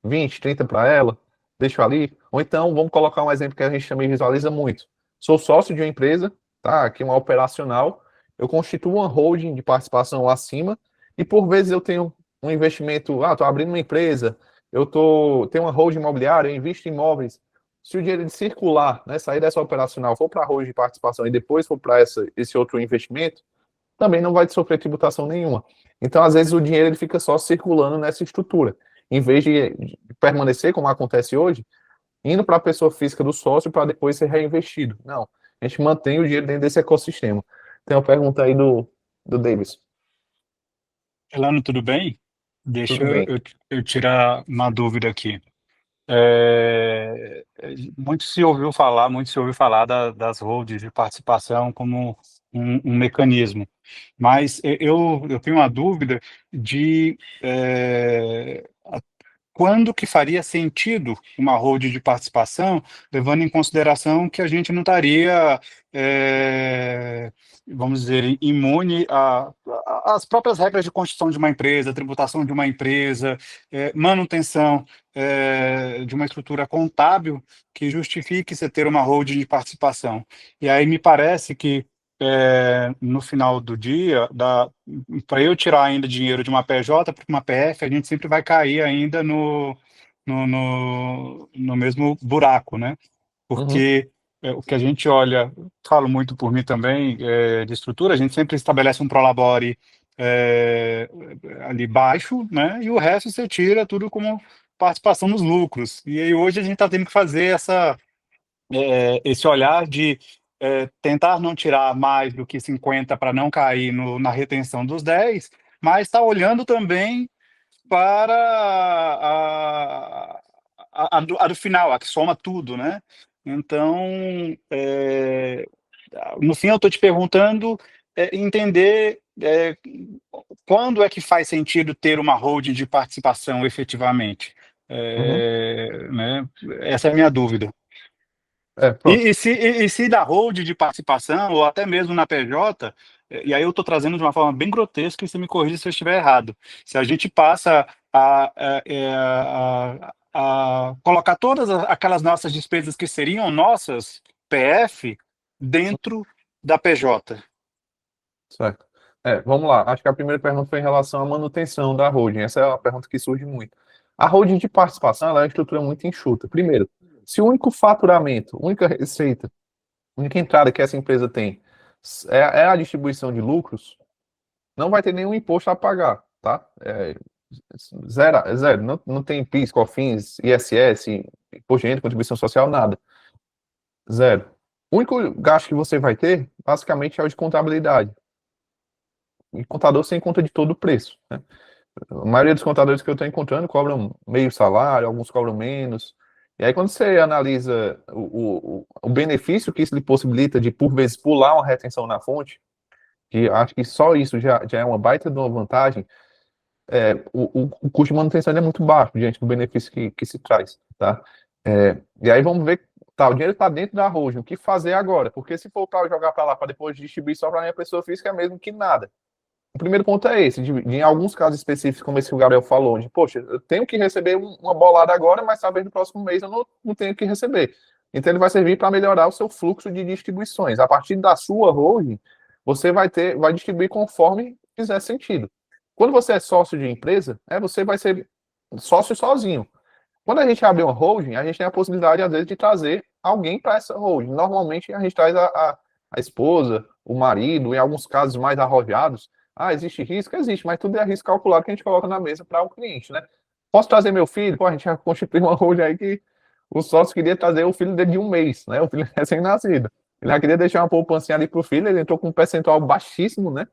20, 30 para ela, deixo ali. Ou então, vamos colocar um exemplo que a gente também visualiza muito. Sou sócio de uma empresa, tá? Aqui uma operacional, eu constituo uma holding de participação acima e por vezes eu tenho um investimento, estou abrindo uma empresa, tenho uma holding imobiliária, eu invisto em imóveis. Se o dinheiro de circular, né, sair dessa operacional, for para a holding de participação e depois for para esse outro investimento, também não vai sofrer tributação nenhuma. Então, às vezes, o dinheiro ele fica só circulando nessa estrutura, em vez de permanecer, como acontece hoje, indo para a pessoa física do sócio para depois ser reinvestido. Não, a gente mantém o dinheiro dentro desse ecossistema. Tem uma pergunta aí do Davis. Elano, tudo bem? Deixa Tudo bem. eu tirar uma dúvida aqui. Muito se ouviu falar das holdings de participação como um mecanismo, mas eu tenho uma dúvida de quando que faria sentido uma holding de participação, levando em consideração que a gente não estaria, vamos dizer, imune às próprias regras de constituição de uma empresa, tributação de uma empresa, manutenção de uma estrutura contábil que justifique você ter uma holding de participação. E aí me parece que no final do dia, para eu tirar ainda dinheiro de uma PJ para uma PF, a gente sempre vai cair ainda no mesmo buraco, né? Uhum. Porque o que a gente olha, falo muito por mim também, de estrutura, a gente sempre estabelece um prolabore ali baixo, né? E o resto você tira tudo como participação nos lucros. E aí hoje a gente está tendo que fazer esse olhar de tentar não tirar mais do que 50 para não cair na retenção dos 10, mas está olhando também para a do final, a que soma tudo, né? Então, no fim, eu estou te perguntando entender quando é que faz sentido ter uma holding de participação efetivamente. Uhum. Né? Essa é a minha dúvida. Pronto. E se da hold de participação, ou até mesmo na PJ, e aí eu estou trazendo de uma forma bem grotesca, e você me corrija se eu estiver errado. Se a gente passa a colocar todas aquelas nossas despesas que seriam nossas PF dentro da PJ. Certo. Vamos lá. Acho que a primeira pergunta foi em relação à manutenção da holding. Essa é uma pergunta que surge muito. A holding de participação ela é uma estrutura muito enxuta. Primeiro, se o único faturamento, única receita, única entrada que essa empresa tem é a distribuição de lucros, não vai ter nenhum imposto a pagar, tá? Zero. Não tem PIS, COFINS, ISS, imposto de renda, contribuição social, nada. Zero. O único gasto que você vai ter, basicamente, é o de contabilidade. E contador sem conta de todo o preço, né? A maioria dos contadores que eu estou encontrando cobram meio salário, alguns cobram menos. E aí, quando você analisa o benefício que isso lhe possibilita de, por vezes, pular uma retenção na fonte, que acho que só isso já é uma baita de uma vantagem, o custo de manutenção é muito baixo diante do benefício que se traz, tá? E aí vamos ver, tá, o dinheiro está dentro da holding, o que fazer agora? Porque se for para jogar para lá, para depois distribuir só para a minha pessoa física, é mesmo que nada. O primeiro ponto é esse, de em alguns casos específicos, como esse que o Gabriel falou, de, poxa, eu tenho que receber uma bolada agora, mas talvez no próximo mês eu não tenho que receber. Então ele vai servir para melhorar o seu fluxo de distribuições. A partir da sua holding, você vai distribuir conforme fizer sentido. Quando você é sócio de empresa, você vai ser sócio sozinho. Quando a gente abre uma holding, a gente tem a possibilidade, às vezes, de trazer alguém para essa holding. Normalmente, a gente traz a esposa, o marido, em alguns casos mais arrojados. Existe risco? Existe, mas tudo é risco calculado que a gente coloca na mesa para o cliente, né? Posso trazer meu filho? Pô, a gente já constituiu uma holding aí que o sócio queria trazer o filho dele de um mês, né? O filho recém-nascido. Ele já queria deixar uma poupancinha ali pro filho, ele entrou com um percentual baixíssimo, né?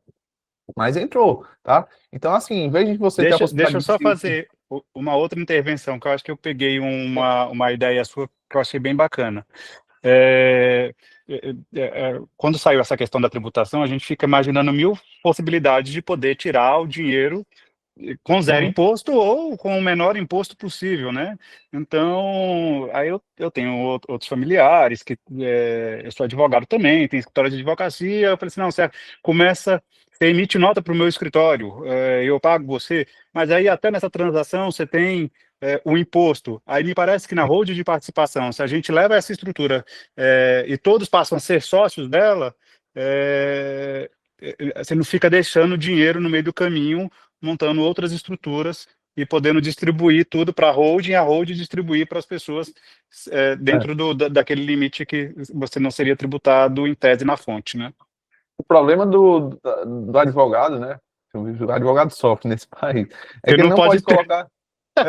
Mas entrou, tá? Então, assim, em vez de você ter a possibilidade Deixa eu só de... fazer uma outra intervenção, que eu acho que eu peguei uma ideia sua que eu achei bem bacana. Quando saiu essa questão da tributação, a gente fica imaginando mil possibilidades de poder tirar o dinheiro com zero imposto ou com o menor imposto possível, né? Então, aí eu tenho outros familiares, que eu sou advogado também, tenho escritório de advocacia, eu falei assim, não, você emite nota para o meu escritório, eu pago você, mas aí até nessa transação você tem o imposto. Aí me parece que na holding de participação, se a gente leva essa estrutura e todos passam a ser sócios dela, você não fica deixando dinheiro no meio do caminho, montando outras estruturas e podendo distribuir tudo para a holding distribuir para as pessoas dentro daquele limite que você não seria tributado em tese na fonte, né? O problema do advogado, né? O advogado sofre nesse país. É Você que ele não não pode pode ter. colocar.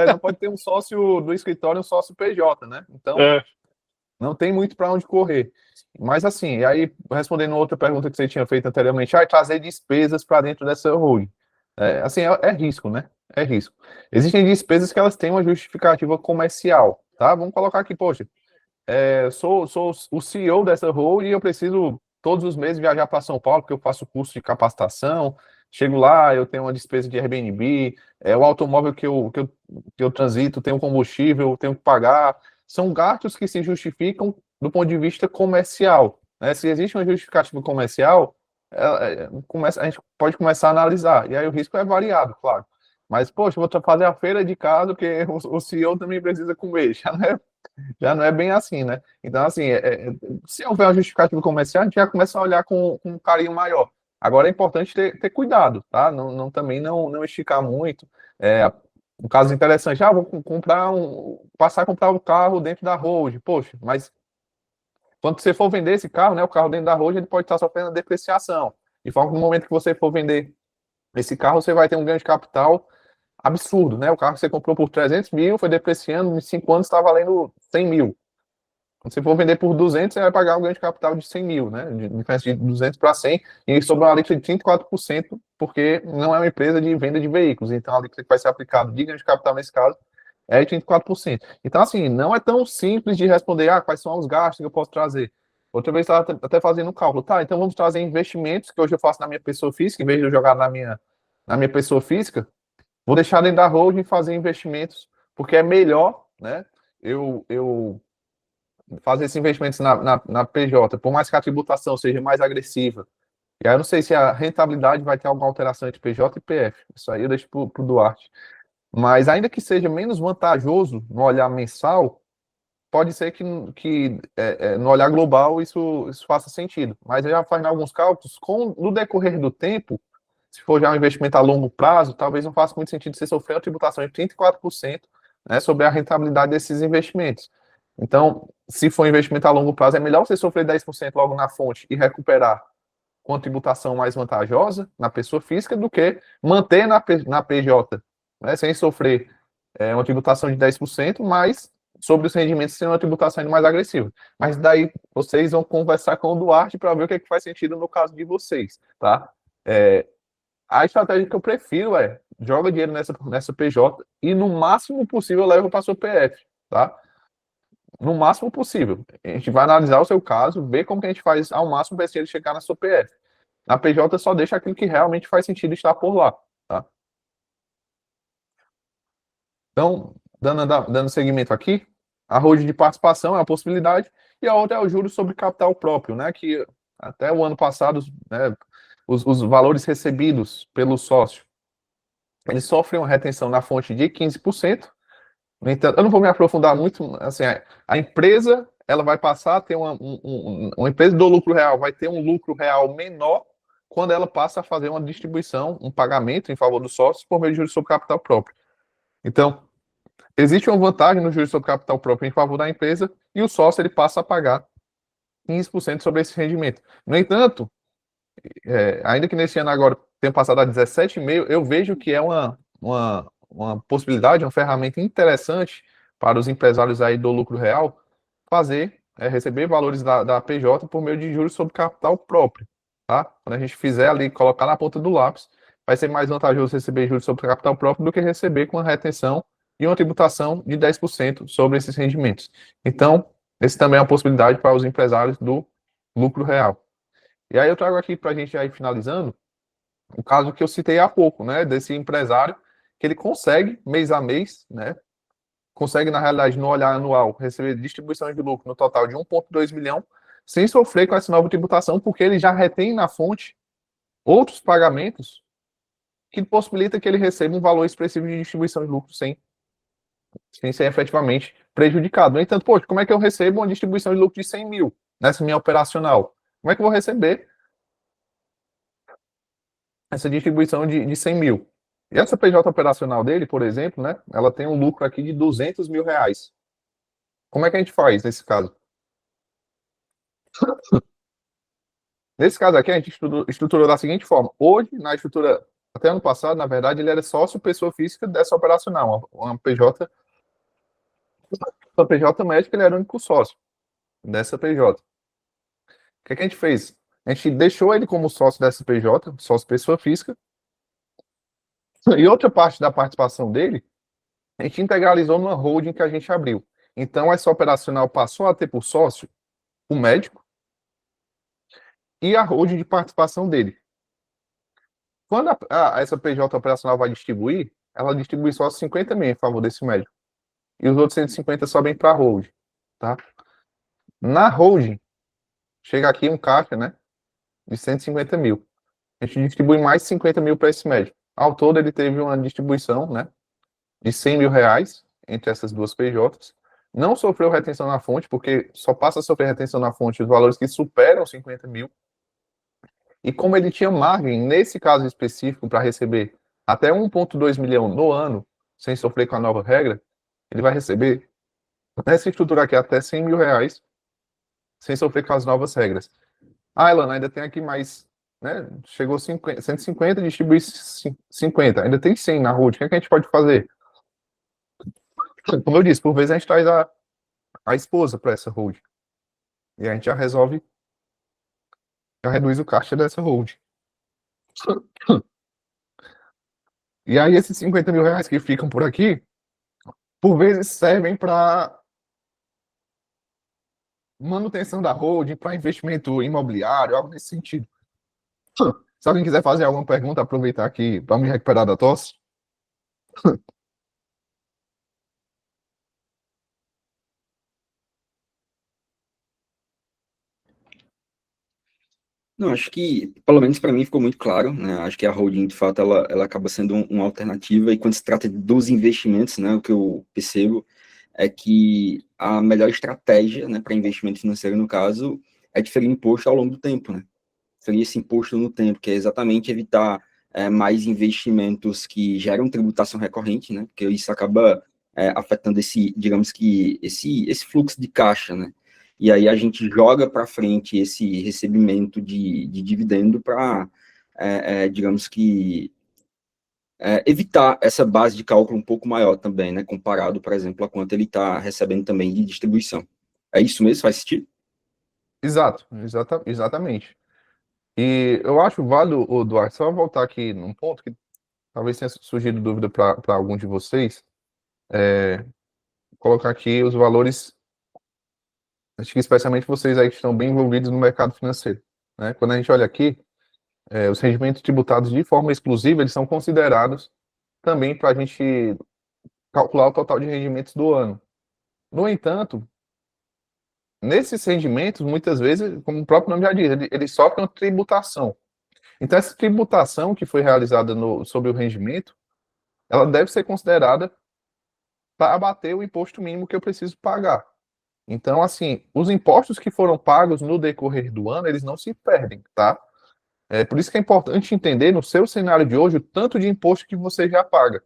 Não pode ter um sócio do escritório e um sócio PJ, né? Então, É, não tem muito para onde correr. Mas assim, e aí, respondendo outra pergunta que você tinha feito anteriormente, trazer despesas para dentro dessa holding. Assim, é risco, né? É risco. Existem despesas que elas têm uma justificativa comercial, tá? Vamos colocar aqui, poxa, sou o CEO dessa holding e eu preciso todos os meses viajar para São Paulo, porque eu faço curso de capacitação, chego lá, eu tenho uma despesa de Airbnb, o automóvel que eu transito tem um combustível, eu tenho que pagar. São gastos que se justificam do ponto de vista comercial, né? Se existe uma justificativa comercial, a gente pode começar a analisar, e aí o risco é variado, claro. Mas, poxa, eu vou fazer a feira de casa, porque o CEO também precisa comer, já não é bem assim, né? Então, assim, se houver uma justificativa comercial, a gente já começa a olhar com um carinho maior. Agora é importante ter cuidado, tá? Também não esticar muito. Um caso interessante, vou passar a comprar o carro dentro da Road. Poxa, mas quando você for vender esse carro, né, o carro dentro da Road, ele pode estar sofrendo depreciação. De forma que no momento que você for vender esse carro, você vai ter um ganho de capital absurdo, né? O carro que você comprou por 300 mil, foi depreciando, em 5 anos está valendo 100 mil. Quando você for vender por 200, você vai pagar um ganho de capital de 100 mil, né? De diferença de 200 para 100, e sobra uma alíquota de 34%, porque não é uma empresa de venda de veículos. Então, a alíquota que vai ser aplicada de ganho de capital nesse caso é de 34%. Então, assim, não é tão simples de responder, quais são os gastos que eu posso trazer. Outra vez estava até fazendo um cálculo, tá? Então vamos trazer investimentos que hoje eu faço na minha pessoa física, em vez de eu jogar na minha pessoa física, vou deixar dentro da holding e fazer investimentos, porque é melhor, né? Eu fazer esses investimentos na PJ, por mais que a tributação seja mais agressiva. E aí eu não sei se a rentabilidade vai ter alguma alteração entre PJ e PF. Isso aí eu deixo para o Duarte. Mas ainda que seja menos vantajoso no olhar mensal, pode ser que no olhar global isso faça sentido. Mas eu já fazendo alguns cálculos, no decorrer do tempo, se for já um investimento a longo prazo, talvez não faça muito sentido você sofrer uma tributação de 34%, né, sobre a rentabilidade desses investimentos. Então, se for um investimento a longo prazo, é melhor você sofrer 10% logo na fonte e recuperar com a tributação mais vantajosa na pessoa física do que manter na PJ, né, sem sofrer uma tributação de 10%, mas sobre os rendimentos sendo uma tributação ainda mais agressiva. Mas daí vocês vão conversar com o Duarte para ver o que faz sentido no caso de vocês, tá? A estratégia que eu prefiro joga dinheiro nessa PJ e no máximo possível leva para a sua PF, tá? No máximo possível. A gente vai analisar o seu caso, ver como que a gente faz ao máximo para ele chegar na sua PF. Na PJ só deixa aquilo que realmente faz sentido estar por lá, tá? Então, dando seguimento aqui, a holding de participação é uma possibilidade e a outra é o juros sobre capital próprio, né? Que até o ano passado, né, os valores recebidos pelo sócio, eles sofrem uma retenção na fonte de 15%. No entanto, eu não vou me aprofundar muito, assim, a empresa, ela vai passar a ter uma empresa do lucro real, vai ter um lucro real menor quando ela passa a fazer uma distribuição, um pagamento em favor dos sócios por meio de juros sobre capital próprio. Então, existe uma vantagem no juros sobre capital próprio em favor da empresa e o sócio ele passa a pagar 15% sobre esse rendimento. No entanto, ainda que nesse ano agora tenha passado a 17,5%, eu vejo que é uma possibilidade, uma ferramenta interessante para os empresários aí do lucro real receber valores da PJ por meio de juros sobre capital próprio, tá? Quando a gente fizer ali, colocar na ponta do lápis, vai ser mais vantajoso receber juros sobre capital próprio do que receber com a retenção e uma tributação de 10% sobre esses rendimentos. Então, esse também é uma possibilidade para os empresários do lucro real. E aí eu trago aqui para a gente ir finalizando o caso que eu citei há pouco, né, desse empresário que ele consegue, mês a mês, né, consegue, na realidade, no olhar anual, receber distribuições de lucro no total de 1,2 milhão, sem sofrer com essa nova tributação, porque ele já retém na fonte outros pagamentos que possibilita que ele receba um valor expressivo de distribuição de lucro sem ser efetivamente prejudicado. No entanto, poxa, como é que eu recebo uma distribuição de lucro de 100 mil nessa minha operacional? Como é que eu vou receber essa distribuição de 100 mil? E essa PJ operacional dele, por exemplo, né, ela tem um lucro aqui de 200 mil reais. Como é que a gente faz nesse caso? Nesse caso aqui, a gente estruturou da seguinte forma. Hoje, na estrutura, até ano passado, na verdade, ele era sócio pessoa física dessa operacional, uma PJ, uma PJ médica, ele era o único sócio dessa PJ. O que a gente fez? A gente deixou ele como sócio dessa PJ, sócio pessoa física, e outra parte da participação dele, a gente integralizou numa holding que a gente abriu. Então, essa operacional passou a ter por sócio o médico e a holding de participação dele. Quando essa PJ operacional vai distribuir, ela distribui só 50 mil em favor desse médico. E os outros 150 sobem para a holding. Tá? Na holding, chega aqui um caixa, né, de 150 mil. A gente distribui mais 50 mil para esse médico. Ao todo, ele teve uma distribuição, né, de 100 mil reais entre essas duas PJs. Não sofreu retenção na fonte, porque só passa a sofrer retenção na fonte os valores que superam 50 mil. E como ele tinha margem, nesse caso específico, para receber até 1,2 milhão no ano, sem sofrer com a nova regra, ele vai receber, nessa estrutura aqui, até 100 mil reais, sem sofrer com as novas regras. Ah, Elan, ainda tem aqui mais, né? Chegou 150, distribui 50. Ainda tem 100 na holding. O que a gente pode fazer? Como eu disse, por vezes a gente traz a esposa para essa holding. E a gente já resolve, já reduz o caixa dessa holding. E aí esses 50 mil reais que ficam por aqui, por vezes servem para manutenção da holding, para investimento imobiliário, algo nesse sentido. Se alguém quiser fazer alguma pergunta, aproveitar aqui para me recuperar da tosse. Não, acho que, pelo menos para mim, ficou muito claro, né? Acho que a holding, de fato, ela acaba sendo uma alternativa, e quando se trata dos investimentos, né, o que eu percebo é que a melhor estratégia, né, para investimento financeiro, no caso, é diferir imposto ao longo do tempo, né? Diferir esse imposto no tempo, que é exatamente evitar mais investimentos que geram tributação recorrente, né? Porque isso acaba afetando digamos que, esse fluxo de caixa, né? E aí a gente joga para frente esse recebimento de dividendo para, digamos que, evitar essa base de cálculo um pouco maior também, né? Comparado, por exemplo, a quanto ele está recebendo também de distribuição. É isso mesmo? Faz sentido? Exatamente. E eu acho válido, Duarte, só voltar aqui num ponto que talvez tenha surgido dúvida para algum de vocês, colocar aqui os valores, acho que especialmente vocês aí que estão bem envolvidos no mercado financeiro, né? Quando a gente olha aqui, os rendimentos tributados de forma exclusiva, eles são considerados também para a gente calcular o total de rendimentos do ano. No entanto, nesses rendimentos, muitas vezes, como o próprio nome já diz, eles sofrem tributação. Então, essa tributação que foi realizada sobre o rendimento, ela deve ser considerada para abater o imposto mínimo que eu preciso pagar. Então, assim, os impostos que foram pagos no decorrer do ano, eles não se perdem, tá? É por isso que é importante entender, no seu cenário de hoje, o tanto de imposto que você já paga.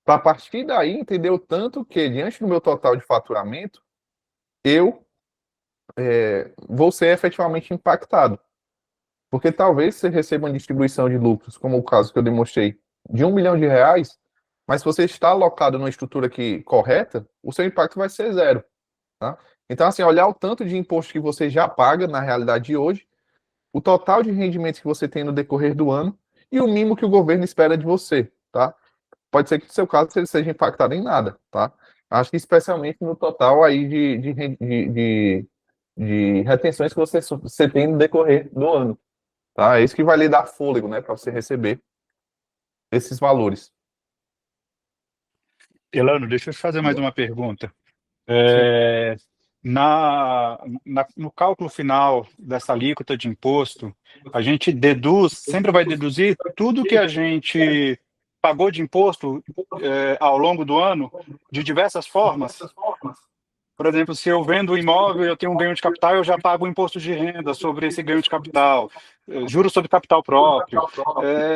Para a partir daí, entender o tanto que, diante do meu total de faturamento, eu vou ser efetivamente impactado. Porque talvez você receba uma distribuição de lucros, como o caso que eu demonstrei, de R$1 milhão, mas se você está alocado numa estrutura correta, o seu impacto vai ser zero. Tá? Então, assim, olhar o tanto de imposto que você já paga na realidade de hoje, o total de rendimentos que você tem no decorrer do ano e o mínimo que o governo espera de você. Tá? Pode ser que no seu caso ele seja impactado em nada. Tá? Acho que especialmente no total aí de retenções que você tem no decorrer do ano. Tá? É isso que vai lhe dar fôlego, né, para você receber esses valores. Elano, deixa eu te fazer mais uma pergunta. No cálculo final dessa alíquota de imposto, a gente sempre vai deduzir tudo que a gente pagou de imposto ao longo do ano, de diversas formas. Por exemplo, se eu vendo um imóvel e eu tenho um ganho de capital, eu já pago o imposto de renda sobre esse ganho de capital, juros sobre capital próprio.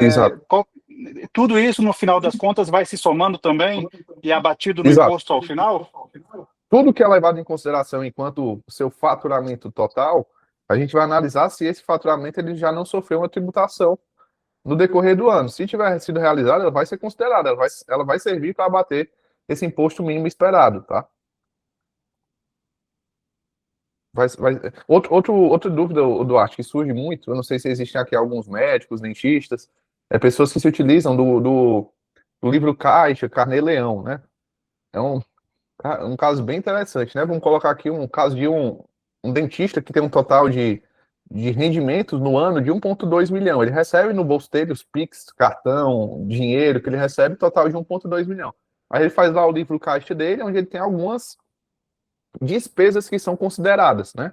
Exato. Tudo isso, no final das contas, vai se somando também e abatido no Exato. imposto ao final? Tudo que é levado em consideração enquanto o seu faturamento total, A gente vai analisar se esse faturamento ele já não sofreu uma tributação no decorrer do ano. Se tiver sido realizada, ela vai ser considerada, ela vai servir para abater esse imposto mínimo esperado, tá? Outra dúvida, Duarte, que surge muito, eu não sei se existem aqui alguns médicos, dentistas, pessoas que se utilizam do livro Caixa, Carnê-Leão, né? É um caso bem interessante, né? Vamos colocar aqui um caso de um dentista que tem um total de rendimentos no ano de 1,2 milhão. Ele recebe no bolso dele os Pix, cartão, dinheiro que ele recebe, total de 1,2 milhão. Aí ele faz lá o livro caixa dele, onde ele tem algumas despesas que são consideradas, né?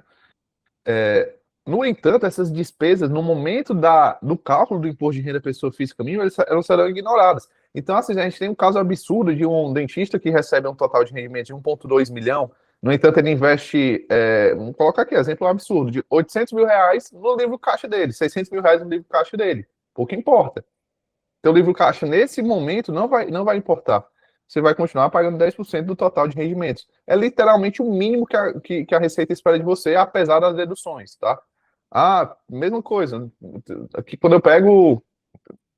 No entanto, essas despesas, no momento do cálculo do imposto de renda pessoa física mínima, elas serão ignoradas. Então, assim, a gente tem um caso absurdo de um dentista que recebe um total de rendimento de 1,2 milhão, no entanto, ele investe, vamos colocar aqui, exemplo absurdo, de 800 mil reais no livro caixa dele, 600 mil reais no livro caixa dele, pouco importa. Então, o livro caixa, nesse momento, não vai importar. Você vai continuar pagando 10% do total de rendimentos. É literalmente o mínimo que a Receita espera de você, apesar das deduções, tá? Mesma coisa. Aqui, quando eu pego,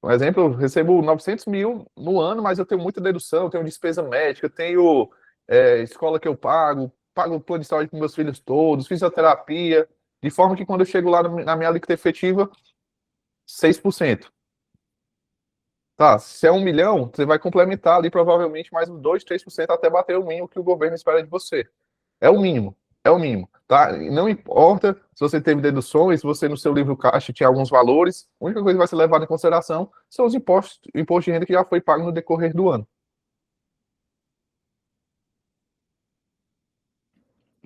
por exemplo, eu recebo 900 mil no ano, mas eu tenho muita dedução, eu tenho despesa médica, eu tenho escola que eu pago plano de saúde para meus filhos todos, fisioterapia, de forma que quando eu chego lá na minha alíquota efetiva, 6%. Tá, se é 1 milhão, você vai complementar ali provavelmente mais uns 2, 3% até bater o mínimo que o governo espera de você. É o mínimo, tá? Não importa se você teve deduções, se você no seu livro caixa tinha alguns valores, a única coisa que vai ser levada em consideração são os impostos de renda que já foi pago no decorrer do ano.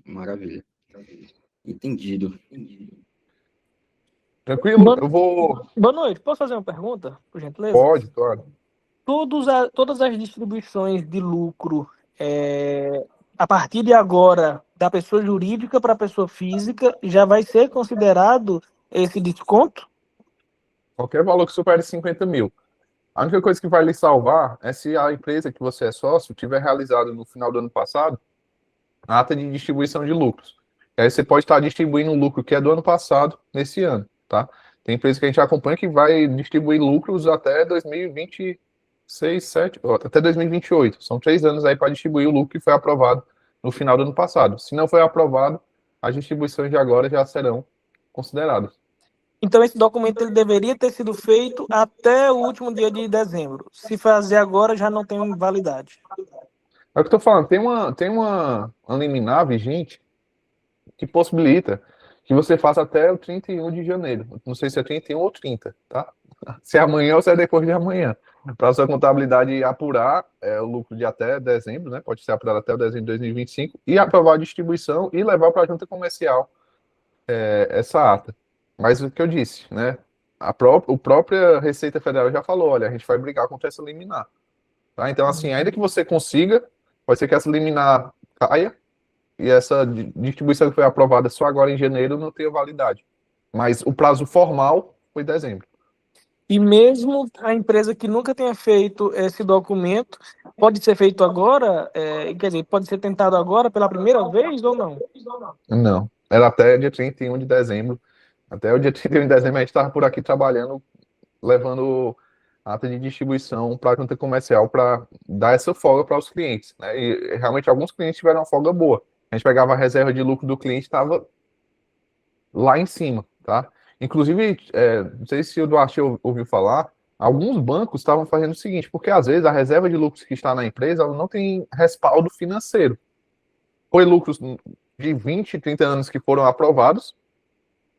Maravilha. Entendido. Tranquilo? Eu vou... Boa noite. Posso fazer uma pergunta, por gentileza? Pode, claro. Todas as distribuições de lucro, a partir de agora, da pessoa jurídica para a pessoa física, já vai ser considerado esse desconto? Qualquer valor que supere 50 mil. A única coisa que vai lhe salvar é se a empresa que você é sócio tiver realizado no final do ano passado a ata de distribuição de lucros. E aí você pode estar distribuindo o lucro que é do ano passado nesse ano, tá? Tem empresa que a gente acompanha que vai distribuir lucros até 2026, até 2028. São 3 anos aí para distribuir o lucro que foi aprovado no final do ano passado. Se não foi aprovado, as distribuições de agora já serão consideradas. Então, esse documento ele deveria ter sido feito até o último dia de dezembro. Se fazer agora, já não tem validade. É o que eu tô falando, tem uma liminar vigente que possibilita que você faça até o 31 de janeiro. Não sei se é 31 ou 30, tá? Se é amanhã ou se é depois de amanhã. Para a sua contabilidade apurar o lucro de até dezembro, né? Pode ser apurado até o dezembro de 2025, e aprovar a distribuição e levar para a junta comercial essa ata. Mas o que eu disse, né? A própria Receita Federal já falou, olha, a gente vai brigar contra essa liminar. Tá? Então, assim, ainda que você consiga, pode ser que essa liminar caia e essa distribuição que foi aprovada só agora em janeiro não tenha validade. Mas o prazo formal foi dezembro. E mesmo a empresa que nunca tenha feito esse documento, pode ser feito agora? Quer dizer, pode ser tentado agora pela primeira vez ou não? Não. Era até dia 31 de dezembro. Até o dia 31 de dezembro a gente estava por aqui trabalhando, levando ata de distribuição para a junta comercial para dar essa folga para os clientes, né? E realmente alguns clientes tiveram uma folga boa. A gente pegava a reserva de lucro do cliente, estava lá em cima, tá? Inclusive, não sei se o Duarte ouviu falar, alguns bancos estavam fazendo o seguinte, porque às vezes a reserva de lucros que está na empresa ela não tem respaldo financeiro. Foi lucros de 20, 30 anos que foram aprovados,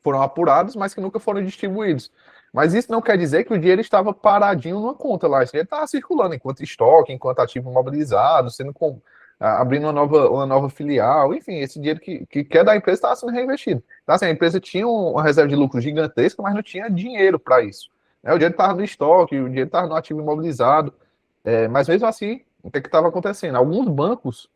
foram apurados, mas que nunca foram distribuídos. Mas isso não quer dizer que o dinheiro estava paradinho numa conta lá. Esse dinheiro estava circulando enquanto estoque, enquanto ativo mobilizado, abrindo uma nova filial, enfim, esse dinheiro que é da empresa estava sendo reinvestido. Então, assim, a empresa tinha uma reserva de lucro gigantesca, mas não tinha dinheiro para isso. O dinheiro estava no estoque, o dinheiro estava no ativo imobilizado, mas mesmo assim, o que estava acontecendo? Alguns bancos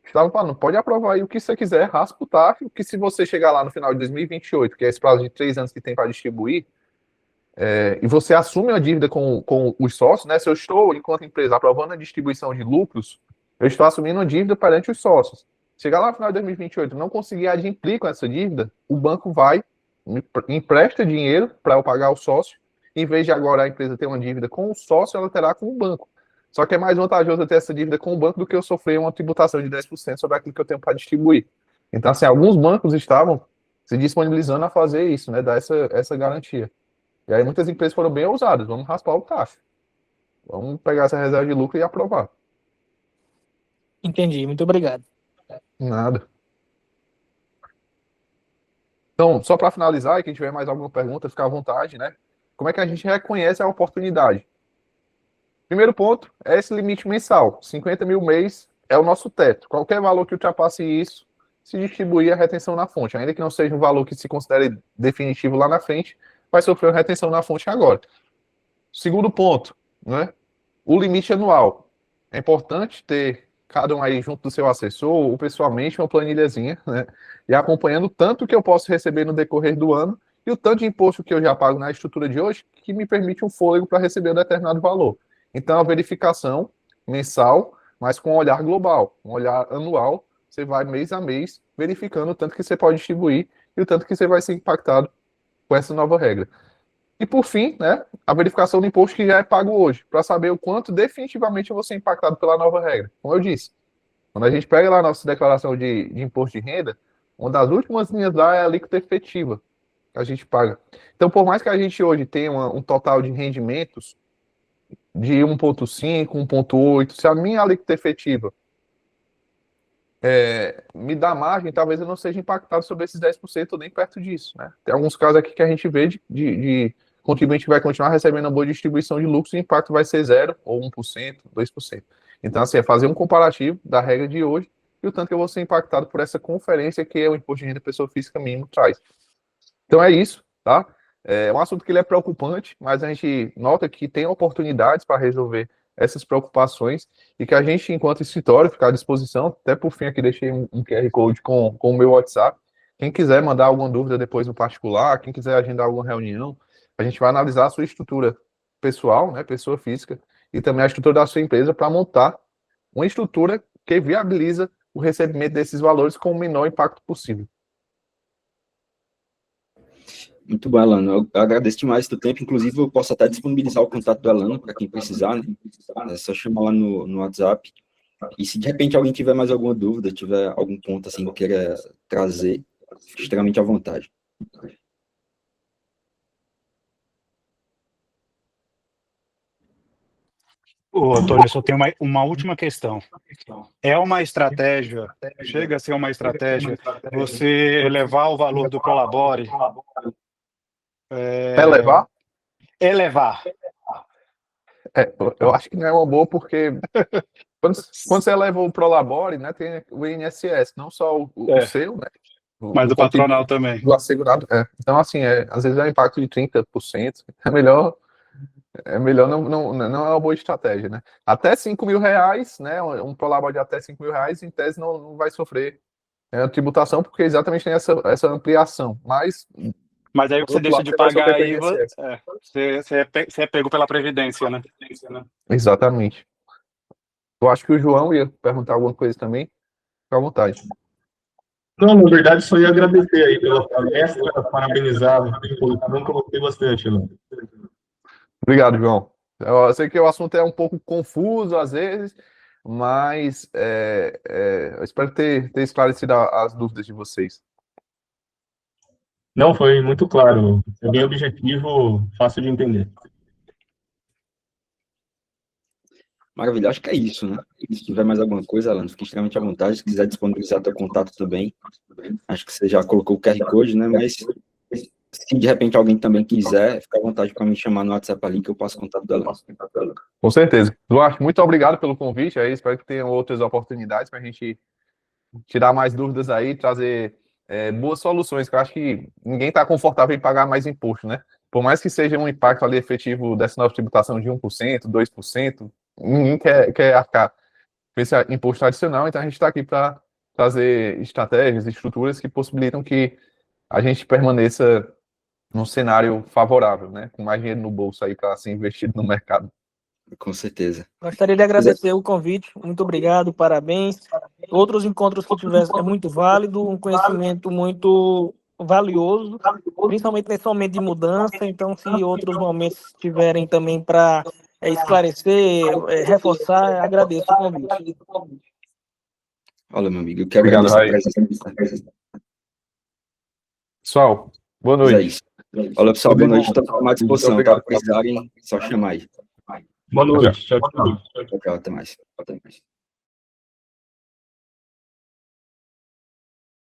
estavam falando, pode aprovar aí o que você quiser, raspa o TAF, que se você chegar lá no final de 2028, que é esse prazo de 3 anos que tem para distribuir, e você assume a dívida com os sócios, né? Se eu estou, enquanto empresa, aprovando a distribuição de lucros, eu estou assumindo a dívida perante os sócios. chegar lá no final de 2028, não conseguir adimplir com essa dívida, o banco vai, empresta dinheiro para eu pagar o sócio, em vez de agora a empresa ter uma dívida com o sócio, ela terá com o banco. Só que é mais vantajoso eu ter essa dívida com o banco do que eu sofrer uma tributação de 10% sobre aquilo que eu tenho para distribuir. Então, assim, alguns bancos estavam se disponibilizando a fazer isso, né, dar essa garantia. E aí muitas empresas foram bem ousadas, vamos raspar o taxa. Vamos pegar essa reserva de lucro e aprovar. Entendi, muito obrigado. Nada. Então, só para finalizar, e quem tiver mais alguma pergunta, fica à vontade, né? Como é que a gente reconhece a oportunidade? Primeiro ponto é esse limite mensal. 50 mil mês é o nosso teto. Qualquer valor que ultrapasse isso, se distribuir a retenção na fonte. Ainda que não seja um valor que se considere definitivo lá na frente, vai sofrer uma retenção na fonte agora. Segundo ponto, né? O limite anual. É importante ter cada um aí junto do seu assessor ou pessoalmente uma planilhazinha, né? E acompanhando o tanto que eu posso receber no decorrer do ano e o tanto de imposto que eu já pago na estrutura de hoje que me permite um fôlego para receber um determinado valor. Então, a verificação mensal, mas com um olhar global, um olhar anual, você vai mês a mês verificando o tanto que você pode distribuir e o tanto que você vai ser impactado com essa nova regra. E por fim, né, a verificação do imposto que já é pago hoje, para saber o quanto definitivamente eu vou ser impactado pela nova regra. Como eu disse, quando a gente pega lá a nossa declaração de imposto de renda, uma das últimas linhas lá é a alíquota efetiva que a gente paga. Então, por mais que a gente hoje tenha um total de rendimentos de 1,5, 1,8, se a minha alíquota efetiva me dá margem, talvez eu não seja impactado sobre esses 10% ou nem perto disso, né? Tem alguns casos aqui que a gente vê de contribuinte que vai continuar recebendo uma boa distribuição de lucros e o impacto vai ser 0, ou 1%, 2%. Então, assim, é fazer um comparativo da regra de hoje e o tanto que eu vou ser impactado por essa conferência que o imposto de renda pessoa física mínimo traz. Então é isso, tá? É um assunto que ele é preocupante, mas a gente nota que tem oportunidades para resolver essas preocupações e que a gente, enquanto escritório, fica à disposição. Até por fim aqui deixei um QR Code com o meu WhatsApp. Quem quiser mandar alguma dúvida depois no particular, quem quiser agendar alguma reunião, a gente vai analisar a sua estrutura pessoal, né, pessoa física, e também a estrutura da sua empresa para montar uma estrutura que viabiliza o recebimento desses valores com o menor impacto possível. Muito bom, Elano. Eu agradeço demais o teu tempo. Inclusive, eu posso até disponibilizar o contato do Elano para quem precisar, né? É só chamar lá no WhatsApp. E se de repente alguém tiver mais alguma dúvida, tiver algum ponto assim que queira trazer, fique extremamente à vontade. Ô, Antônio, eu só tenho uma última questão. É uma estratégia, chega a ser uma estratégia, você elevar o valor do Prolabore? Elevar? Elevar. Eu acho que não é uma boa, porque quando você eleva o Prolabore, né, tem o INSS, não só o seu, né? Mas o patronal também. Do assegurado. Então, assim, às vezes é um impacto de 30%. É melhor não é uma boa estratégia, né? Até 5 mil reais, né? Um Prolabore de até 5 mil reais, em tese, não vai sofrer tributação, porque exatamente tem essa ampliação. Mas aí você deixa de pagar aí, você é pego pela Previdência, né? Exatamente. Eu acho que o João ia perguntar alguma coisa também. Fica à vontade. Não, na verdade, só ia agradecer aí pela palestra, parabenizar a exposição, que eu gostei bastante, né? Obrigado, João. Eu sei que o assunto é um pouco confuso às vezes, mas eu espero ter esclarecido as dúvidas de vocês. Não, foi muito claro. É bem objetivo, fácil de entender. Maravilha, acho que é isso, né? Se tiver mais alguma coisa, Alan, fique extremamente à vontade. Se quiser disponibilizar teu contato também, acho que você já colocou o QR Code, né? Mas se de repente alguém também quiser, fica à vontade para me chamar no WhatsApp ali que eu passo o contato do Alan. Com certeza. Duarte, muito obrigado pelo convite aí. Espero que tenham outras oportunidades para a gente tirar mais dúvidas aí, trazer boas soluções, que eu acho que ninguém está confortável em pagar mais imposto, né? Por mais que seja um impacto ali efetivo dessa nova tributação de 1%, 2%, ninguém quer arcar com esse imposto tradicional, então a gente está aqui para trazer estratégias, estruturas que possibilitam que a gente permaneça num cenário favorável, né? Com mais dinheiro no bolso aí para ser investido no mercado. Com certeza. Gostaria de agradecer o convite. Muito obrigado, parabéns. outros encontros que tiver é muito válido, um conhecimento muito valioso, principalmente nesse momento de mudança. Então, se outros momentos tiverem também para esclarecer, reforçar, agradeço o convite. Olha, meu amigo, eu quero Obrigado, agradecer a Raí. presença. Pessoal, boa Mas é noite. isso. Olha, pessoal, boa noite. Rodrigo, Estamos à muito disposição, tá? obrigado. Precisarem, só chamar aí. Boa noite. Tchau, tchau. Tchau, até mais. Até mais.